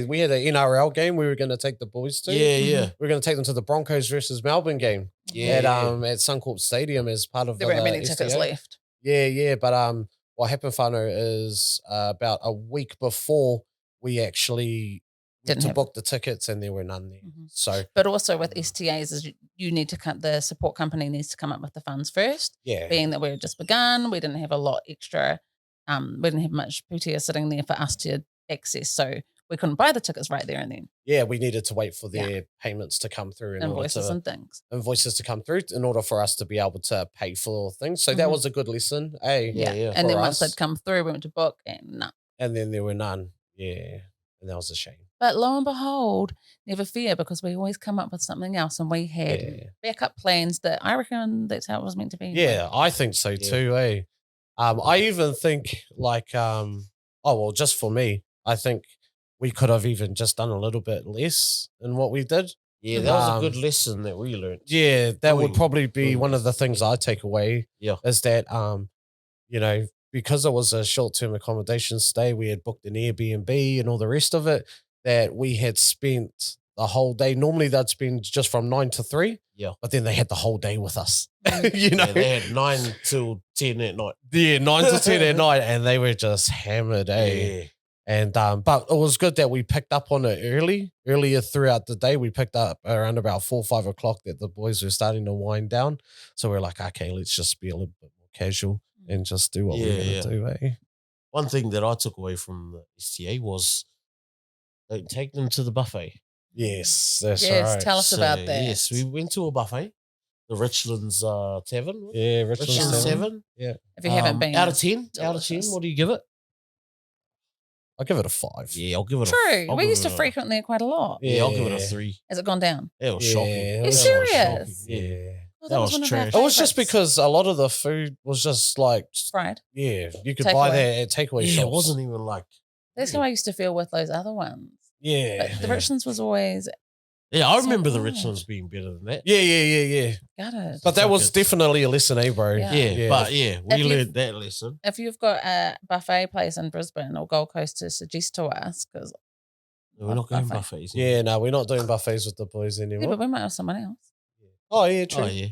we had an NRL game we were going to take the boys to. Yeah. We were going to take them to the Broncos versus Melbourne game at Suncorp Stadium as part of there weren't many tickets left. Yeah. But what happened, whānau, is about a week before we actually book the tickets, and there were none there. So, but also with STAs, is you need to the support company needs to come up with the funds first. Yeah, being that we had just begun, we didn't have a lot extra. We didn't have much putia sitting there for us to access, so we couldn't buy the tickets right there and then. Yeah, we needed to wait for their payments to come through, invoices to come through in order for us to be able to pay for things. So that was a good lesson. And then once they'd come through, we went to book and none. And then there were none. Yeah, and that was a shame. But lo and behold, never fear, because we always come up with something else, and we had backup plans that I reckon that's how it was meant to be. Yeah, I think so too. I even think just for me, I think we could have even just done a little bit less than what we did. Yeah, that was a good lesson that we learned. Yeah, that would probably be one of the things I take away. Yeah, is that because it was a short-term accommodation stay, we had booked an Airbnb and all the rest of it, that we had spent the whole day. Normally they'd spend just from 9 to 3. Yeah. But then they had the whole day with us. Yeah, they had 9 till 10 at night. Yeah, 9 to 10 at night, and they were just hammered, Yeah. And but it was good that we picked up on it earlier throughout the day. We picked up around about 4 or 5 o'clock that the boys were starting to wind down. So we're like, okay, let's just be a little bit more casual and just do what we're going to do, eh? One thing that I took away from the STA was don't take them to the buffet. Yes, that's Yes, right. tell us about that. Yes, we went to a buffet, the Richlands Tavern. Yeah, Richlands Tavern. Yeah. If you haven't been. out of 10, delicious. what do you give it? I'll give it a 5. Yeah, I'll give it True. I'll We give used to it a- frequent there quite a lot. Yeah, I'll give it a Yeah. 3. Has it gone down? It was Yeah, shocking. it Are you was serious? Yeah. Oh, That was one of our trash. It was just favourites. because a lot of the food was just like, fried. yeah, you could buy Takeaway. that at takeaway Yeah, shops. it wasn't even like. That's how I used to feel with those other ones. Yeah. But the Richlands was always Yeah, I So remember the good. Richlands being better than that. Yeah. gutted. But that Fuck was it. definitely a lesson, eh, bro? Yeah. Yeah, but we If you- learned that lesson. If you've got a buffet place in Brisbane or Gold Coast to suggest to us, because We're not going buffet. buffets. Yeah, no, we're not doing buffets with the boys yeah, anymore. but we might have someone else. Oh, yeah, true. Oh, yeah.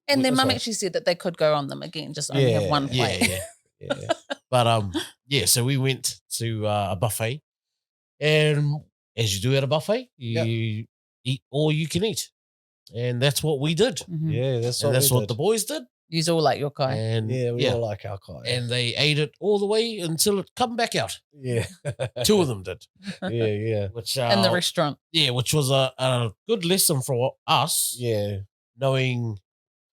And their That's mum right. actually said that they could go on them again, just only have one Yeah, plate. yeah. Yeah. But yeah, so we went to a buffet, and as you do at a buffet, you eat all you can eat, and that's what we did. Mhm. Yeah, that's what, And that's we what did. the boys did. Use all like your guy. And Yeah, we all like alcohol. and they ate it all the way until it come back out. Yeah. 2 of them did, yeah. which In the restaurant. which was a good lesson for us, Yeah. knowing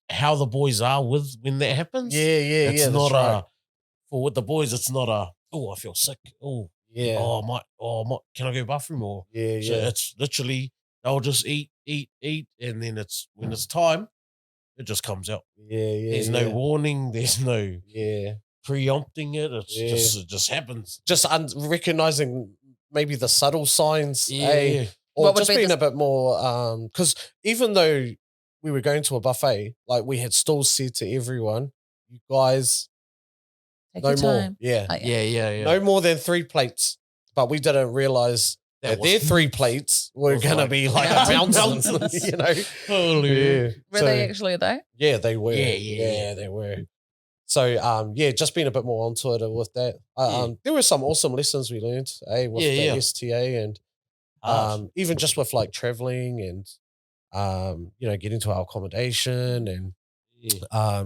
how the boys are with when that happens. Yeah, It's that's not right. for with the boys. It's not I feel sick. Yeah. Can I go bathroom or? Yeah, So yeah. it's literally they'll just eat, and then it's when it's time, it just comes out. Yeah. There's no warning. There's no Yeah. preempting it. Yeah. It just happens. Just recognizing maybe the subtle signs. Yeah, eh? yeah. Or What would just be being the- a bit more, because even though we were going to a buffet, like we had stalls said to everyone, you guys, Take no your more. time. Yeah. Oh, yeah. Yeah. No more than 3 plates. But we didn't realize that was- their 3 plates were was going to like be like a mountain, mountains. you know? Holy. Yeah. Were they actually though? Yeah, they were. Yeah. They were. So, just being a bit more onto it with that. Yeah. There were some awesome lessons we learned, with Yeah, the yeah. STA and even just with like traveling and, getting to our accommodation and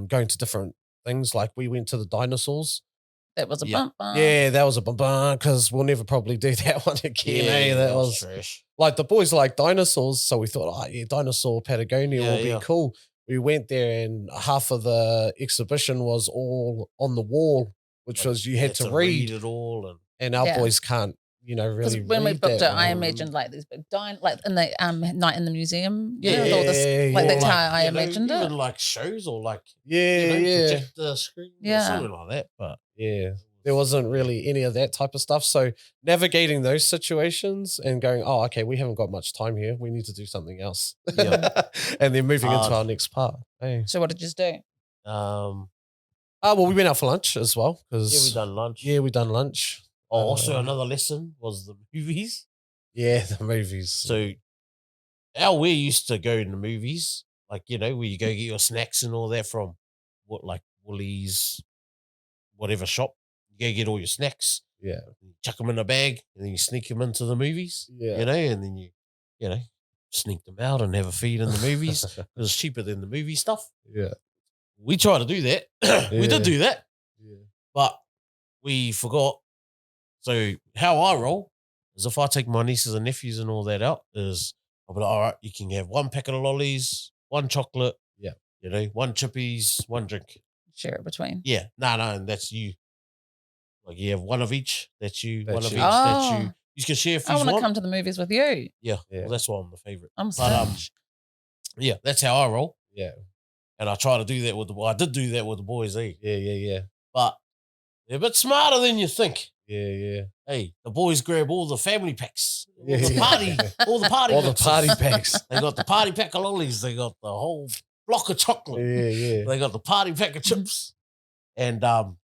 going to different things. Like we went to the dinosaurs. That was a Yeah. bump. Yeah, that was a bump because we'll never probably do that one again. eh? That was trash. like the boys like dinosaurs, so we thought, dinosaur Patagonia Yeah, will be yeah. cool. We went there and half of the exhibition was all on the wall, which was you had to read, it all, and our Yeah. boys can't, Because really. when we read booked it, that I well. imagined like these big like in the night in the museum. You know, with all this, like Yeah, that's how I imagined it. Even like shows or like Yeah, yeah, projector screen, Yeah. or something like that. But yeah. There wasn't really any of that type of stuff. So navigating those situations and going, oh, okay, we haven't got much time here. We need to do something else. Yeah. And then moving into Hard. our next part. Hey. So what did you do? Well, we went out for lunch as well. yeah, we Because done lunch. we done lunch. Also, Uh, another lesson was the movies. Yeah, the movies. So, how we used to go in the movies, like where you go get your snacks and all that from, like Woolies, whatever shop. You go get all your snacks. Yeah. You chuck them in a bag, and then you sneak them into the movies. Yeah. And then you sneak them out and have a feed in the movies because it's cheaper than the movie stuff. Yeah. We try to do that. We Yeah. did do that, Yeah. but we forgot. So how I roll is if I take my nieces and nephews and all that out, is I'll be like, all right, you can have 1 packet of lollies, 1 chocolate, Yeah. 1 chippies, 1 drink. Share it between. Yeah, no, and that's you. Like you have 1 of each. That's you. That's 1 of you. each. That's Oh. you. You can share if I you want to want. come to the movies with you. Yeah, Yeah. well, that's why I'm the favorite. I'm But Spanish. yeah, that's how I roll. Yeah. And I try to do that I did do that with the boys, Yeah. but they're a bit smarter than you think. Yeah. Hey, the boys grab all the family packs, Yeah, all the yeah. party, all the party, All the mixes. party packs. They got the party pack of lollies. They got the whole block of chocolate. Yeah. They got the party pack of chips, and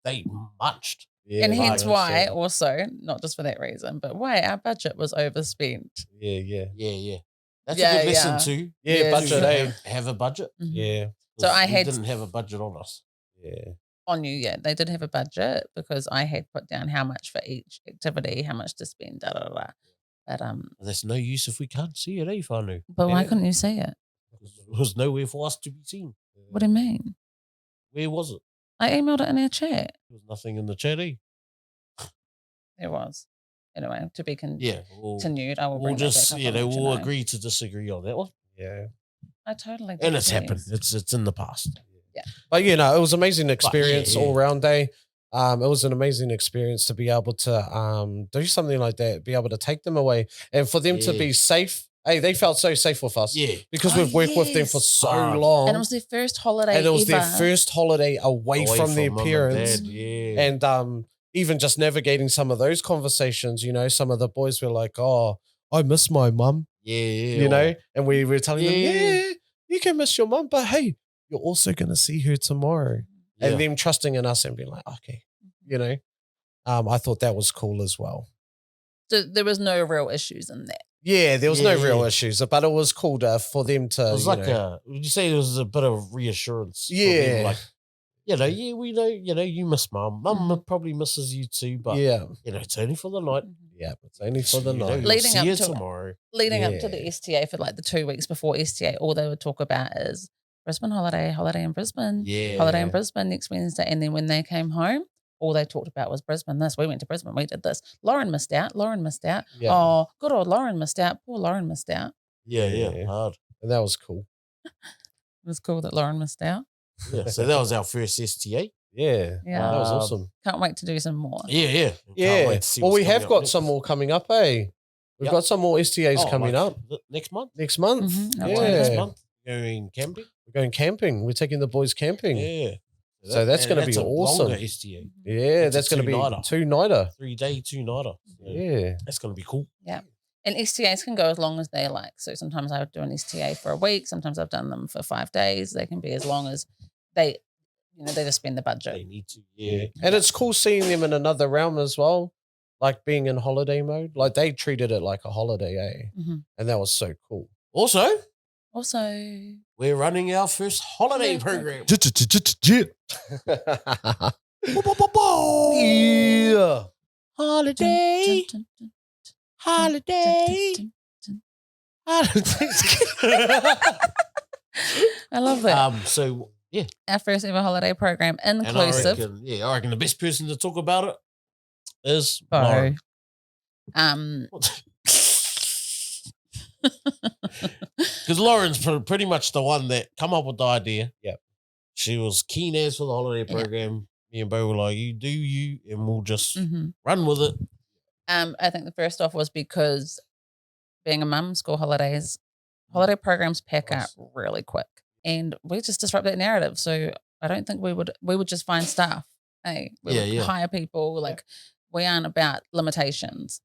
they munched. Yeah. And hence like, why, so- also, not just for that reason, but why our budget was overspent. Yeah. Yeah. That's Yeah, a good lesson yeah. too. Yeah, Yeah, budget, To eh? have a budget. Mhm. Yeah. So I We had- didn't have a budget on us. Yeah. on New Year. They did have a budget because I had put down how much for each activity, how much to spend, da da da. But There's no use if we can't see it, whānau? but why couldn't you see it? There was nowhere for us to be seen. What do you mean? Where was it? I emailed it in our chat. There was nothing in the chat, There was. Anyway, to be Yeah. continued. I will We'll bring that just, back up you and know, let you we'll know. agree to disagree on that one. Yeah. I totally And it's disagree. happened. It's in the past. But it was an amazing experience yeah. all round day. It was an amazing experience to be able to do something like that, be able to take them away and for them to Yeah. be safe. Hey, they felt so safe with us Yeah. because Oh, we've worked with them for yes. so Ah. long. And it was their first holiday And it was ever. their first holiday away from their mum and parents. dad, yeah. And even just navigating some of those conversations, some of the boys were like, oh, I miss my mum, yeah. and we were telling them, Yeah. yeah, you can miss your mum, but hey, you're also going to see her tomorrow. Yeah. And them trusting in us and being like, okay, I thought that was cool as well. So there was no real issues in that. Yeah, there was no Yeah, real yeah. issues, but it was cool for them to, It was like would you say it was a bit of reassurance? for them, Yeah. like, we know, you miss mum. Mum probably misses you too, but, yeah, it's only for the night. yeah, it's only for the You know, night. you'll Leading see up you to it. tomorrow. Leading up to Yeah. the STA for like the 2 weeks before STA, all they would talk about is Brisbane holiday in Brisbane, Yeah. holiday in Brisbane next Wednesday. And then when they came home, all they talked about was Brisbane this. We went to Brisbane, we did this. Lauren missed out. Yeah. Oh, good old Lauren missed out. Poor Lauren missed out. Yeah, Yeah. hard. And that was cool. It was cool that Lauren missed out. Yeah, so that was our first STA. Yeah, Yeah. that was Um, awesome. Can't wait to do some more. Yeah. Can't Yeah. wait to see Well, what's we have coming up got next. some more coming up, eh? We've Yep. got some more STAs Oh, coming like up next month. next month. Mhm. Next Yeah. month. Going camping. We're going camping. We're taking the boys camping. Yeah. So that's gonna be a awesome. longer STA. Yeah, It's a that's going to be two-nighter. 2-nighter. 3-day, 2-nighter. So Yeah. that's going to be cool. And STAs can go as long as they like. So sometimes I would do an STA for a week. Sometimes I've done them for 5 days. They can be as long as they just spend the budget. They need to. Yeah. And it's cool seeing them in another realm as well, like being in holiday mode. Like they treated it like a holiday, eh? Mhm. And that was so cool. Also, Also, we're running our first holiday program. Yeah. Holiday. Holiday. I love that. So yeah, Our first ever holiday program, and inclusive. I reckon the best person to talk about it is Bo. Lauren. Because Lauren's pretty much the one that come up with the idea. Yep. She was keen as for the holiday Yeah. program. Me and Bo were like, you do you, and we'll just Mhm. run with it. I think the first off was because being a mum, school holidays, holiday programs pack up really quick, and we just disrupt that narrative. So I don't think we would just find staff. Hey, we would Yeah. hire people. Like we aren't about limitations,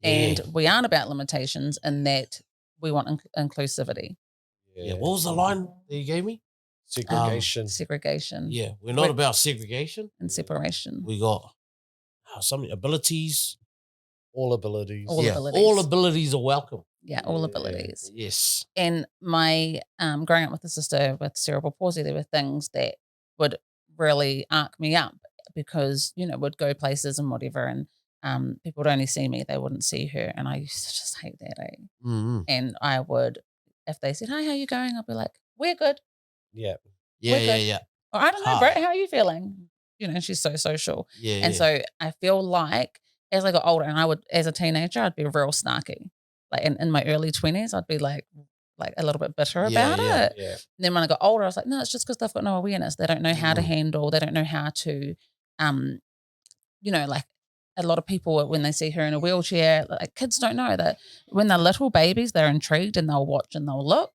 Yeah. and we aren't about limitations in that we want inclusivity, Yeah. What was the line that you gave me? Segregation. segregation, Yeah. We're not Wait. about segregation. and separation. We got some abilities. All abilities. All Yeah. abilities. All abilities are welcome. Yeah, all Yeah. abilities. Yes. And my growing up with a sister with cerebral palsy, there were things that would really arc me up because would go places and whatever, and people would only see me, they wouldn't see her, and I used to just hate that. Mm-hmm. And I would, if they said, "Hi, how you going?" I'd be like, "We're good," Yeah. Yeah. Okay. Yeah. or "I don't know, Hi. Brett, how are you feeling?" She's so social, Yeah. and so I feel like as I got older, and I would, as a teenager, I'd be real snarky. Like in my early 20s, I'd be like a little bit bitter about Yeah. it. Yeah. And then when I got older, I was like, no, it's just because they've got no awareness. They don't know how to handle. They don't know how to, like a lot of people when they see her in a wheelchair, like kids don't know that when they're little babies, they're intrigued and they'll watch and they'll look.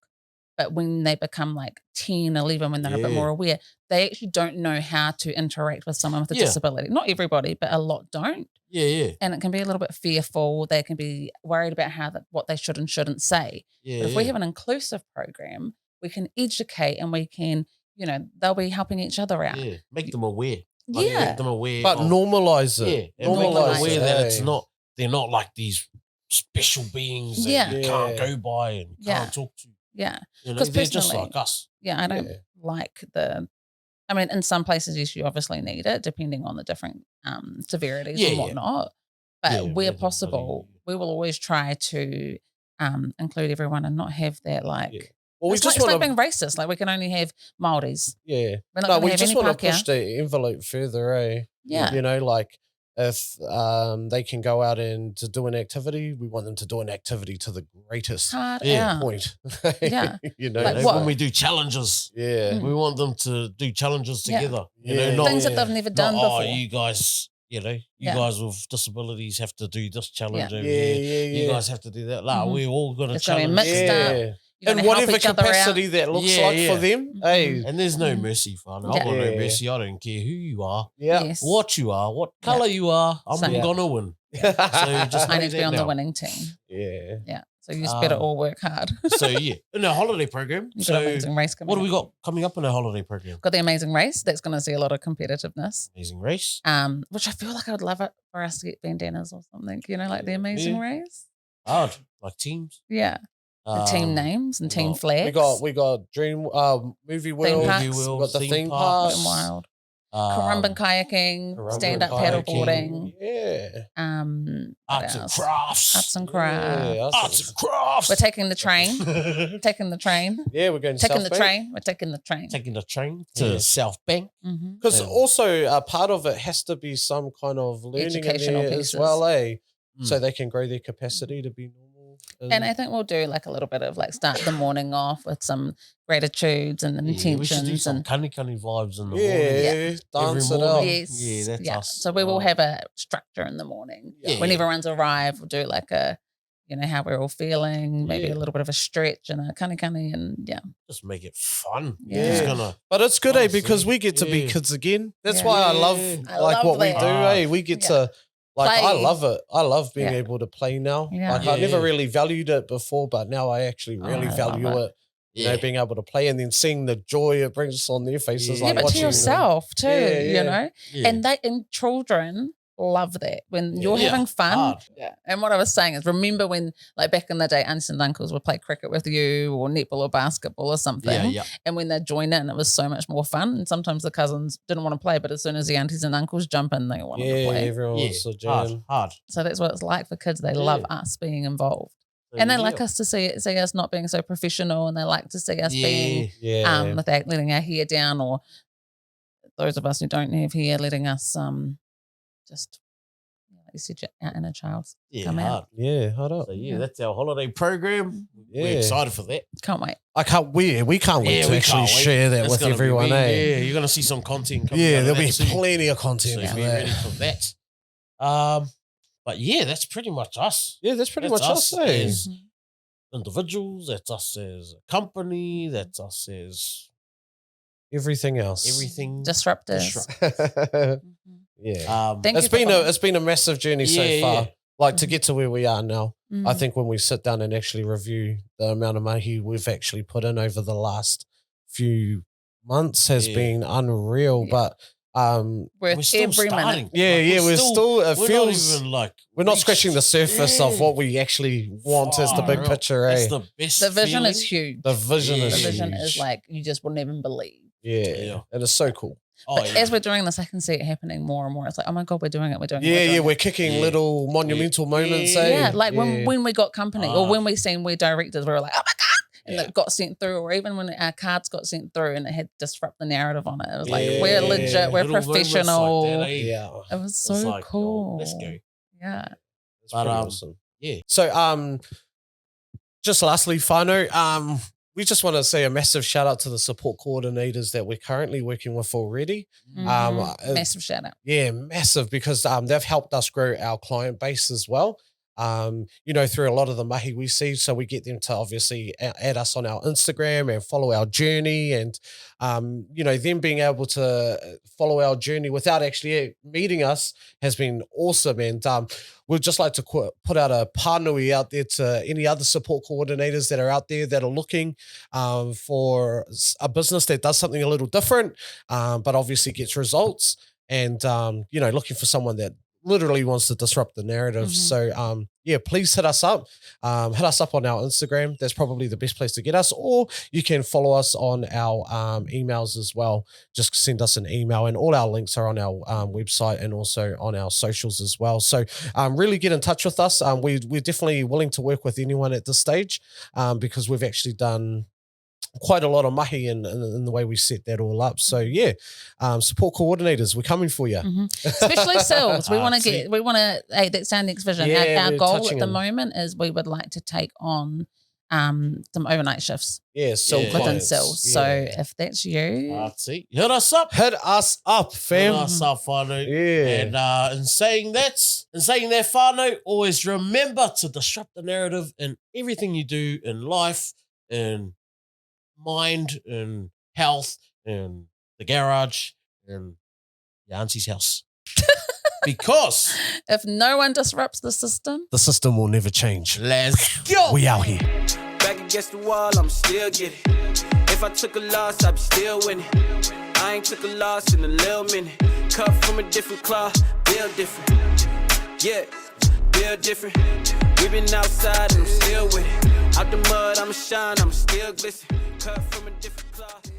But when they become like 10, 11, when they're a bit Yeah. more aware, they actually don't know how to interact with someone with a Yeah. disability. Not everybody, but a lot don't. Yeah. And it can be a little bit fearful. They can be worried about what they should and shouldn't say. Yeah. But if we have an inclusive program, we can educate and we can, they'll be helping each other out. Yeah. Make them aware. Like, Yeah. Make them aware. But of, normalize it. yeah. And make them Normalize aware it, that it's eh? not, they're not like these special beings that Yeah. you can't go by and Yeah. can't talk to. Yeah. You know, 'Cause they're just personally- like us. Yeah. I don't Yeah. like I mean, in some places, yes, you obviously need it, depending on the different severities and whatnot. But where possible, we will always try to include everyone and not have that Well, we it's just like want to being racist. Like we can only have Māoris. Yeah. We're not No, gonna we have just any want to Pākehā. push the envelope further, eh? Yeah. You know, like if they can go out and to do an activity, we want them to do an activity to the greatest Hard Yeah. out. point. Yeah. You know, Like Like what? when we do challenges, yeah. we want them to do challenges Yeah. together. You Yeah. know, not, Things that they've never done not, before. you guys, you Yeah. guys with disabilities have to do this challenge over Yeah, here. yeah, You yeah. guys have to do that. Like, Mhm. we're all going to It's gonna be challenge. mixed up. Yeah. You're And gonna help whatever each other out. capacity that looks Yeah, like yeah. for them, Mhm. hey. And there's no Mhm. mercy, fun. Yeah. I've got no Yeah. mercy. I don't care who you are, Yeah. Yes. what you are, what colour you are. I'm Same. going to win. So just I know need to be that on the now. winning team. Yeah. Yeah. So you just better Um, all work hard. So, yeah, in our holiday program. You've got So, amazing race coming what do we up. got coming up in our holiday program? Got the amazing race. That's going to see a lot of competitiveness. Amazing race. Which I feel like I would love it for us to get bandanas or something. You know, like the amazing Yeah. race. Hard, like teams. Yeah. The team names and team flags. We got Dream Movie World. parks. Movie We World, got the theme Wet parks. and wild. um, Currumbin kayaking, Currumbin stand up kayaking. paddleboarding, Yeah. what arts and else? crafts. Arts and crafts. Yeah, Arts and crafts. We're taking the train. Taking the train. Yeah, we're going Taking South the Bank. train. We're taking the train. Taking the train to Yeah. South Bank. Mm-hmm. Because Yeah. also part of it has to be some kind of learning in Educational there pieces. as well, eh? Mm. So they can grow their capacity to be normal. And I think we'll do like a little bit of like start the morning off with some gratitudes and Yeah, we should do intentions some and cunny vibes in the yeah, morning. dance Every it up. morning. yes, Yeah, that's us. So we will Right. have a structure in the morning. Yeah. When everyone's arrived, we'll do like a, you know, how we're all feeling, maybe Yeah. a little bit of a stretch and a cunny and yeah. Just make it fun. Yeah. Just gonna, But it's good, eh? Honestly, Because we get to be yeah. kids again. That's Yeah. why I love Yeah. I like love what we that. do, Ah. eh? We get Yeah. to like I Play. love it. I love being Yeah. able to play now. Yeah. Like Yeah, I never yeah. really valued it before, but now I actually Oh, really I love value it. it. You yeah. know, being able to play and then seeing the joy it brings on their faces. Yeah, Yeah, like but to watching them. yourself too, Yeah, you yeah. know? Yeah. And children love that when you're Yeah. having fun. Hard. Yeah. And what I was saying is remember when like back in the day aunts and uncles would play cricket with you or netball or basketball or something. Yeah, yeah. And when they'd join in, it was so much more fun. And sometimes the cousins didn't want to play, but as soon as the aunties and uncles jump in, they wanted to Yeah, play. everyone Yeah. wants to Hard, jam. hard. So that's what it's like for kids. They Yeah. love us being involved. So, And they yeah. like us to see us not being so professional and they like to see us being Yeah. without letting our hair down or those of us who don't have hair letting us just like you said, our inner child's Yeah, come out. hard. Yeah, hold up. So yeah, that's our holiday program. Yeah. We're excited for that. Can't wait. We can't wait Yeah, to we actually can't wait. share that That's with gonna be everyone, big. eh? Yeah, you're gonna see some content coming. Yeah, out of there'll be that soon. plenty of content So for be ready that. for that. But yeah, that's pretty much us. Yeah, that's pretty That's much us, us eh? as individuals. That's us as a company. That's us as Everything else. everything. Disruptors. yeah. Mhm. Thank It's you for been coming. it's been a massive journey so Yeah, far. yeah. Like to get to where we are now. I Mhm. think when we sit down and actually review the amount of money we've actually put in over the last few months has Yeah. been unreal. Yeah. But Worth We're still every starting. minute. yeah, Like, we're still it we're feels not even like we're not reached- scratching the surface of Yeah. what we actually want as the Far big out. picture, eh? That's the best. The vision is feeling. huge. The vision Yeah. is The vision huge. is like you just wouldn't even believe. yeah. Yeah. And it's so cool. Oh, But yeah. as we're doing this, I can see it happening more and more. It's like, oh my God, we're doing it. We're doing it. Yeah, we're doing we're it. kicking Yeah. little monumental moments, Yeah. eh? Yeah, like Yeah. when we got company or Ah. when we seen we're directors, we were like, oh my God. And Yeah. it got sent through, or even when our cards got sent through and it had disrupt the narrative on it. It was like, Yeah. we're legit, we're Little moments like professional. that, eh? Yeah. It was It's so like, cool. oh, let's go. Yeah. It's But, pretty um, awesome. Yeah. So just lastly, Whānau, we just want to say a massive shout out to the support coordinators that we're currently working with already. Mhm. Massive shout out. Yeah, massive, because they've helped us grow our client base as well. Through a lot of the mahi we see. So we get them to obviously add us on our Instagram and follow our journey, and, them being able to follow our journey without actually meeting us has been awesome. And we'd just like to put out a pānui out there to any other support coordinators that are out there that are looking for a business that does something a little different, but obviously gets results, and, looking for someone that literally wants to disrupt the narrative. So, please hit us up. Hit us up on our Instagram. That's probably the best place to get us. Or you can follow us on our emails as well. Just send us an email, and all our links are on our website and also on our socials as well. So really get in touch with us. We're definitely willing to work with anyone at this stage because we've actually done quite a lot of mahi in the way we set that all up. So support coordinators, we're coming for you. Especially sales. We want to, hey, that's our next vision. Yeah, our goal at the moment is we would like to take on some overnight shifts within sales. Yeah. So if that's you, hit us up. Hit us up, fam. Hit us up, whānau. Yeah. And in saying that, whānau, always remember to disrupt the narrative in everything you do in life, in mind, in health, in the garage, in your auntie's house. Because if no one disrupts the system will never change. Let's go. We out here. Back against the wall, I'm still get it. If I took a loss, I'd be still winning. I ain't took a loss in a little minute. Cut from a different cloth, build different. Yeah, build different. We been outside and I'm still with it. Out the mud, I'ma shine, I'ma still glisten. Cut from a different cloth.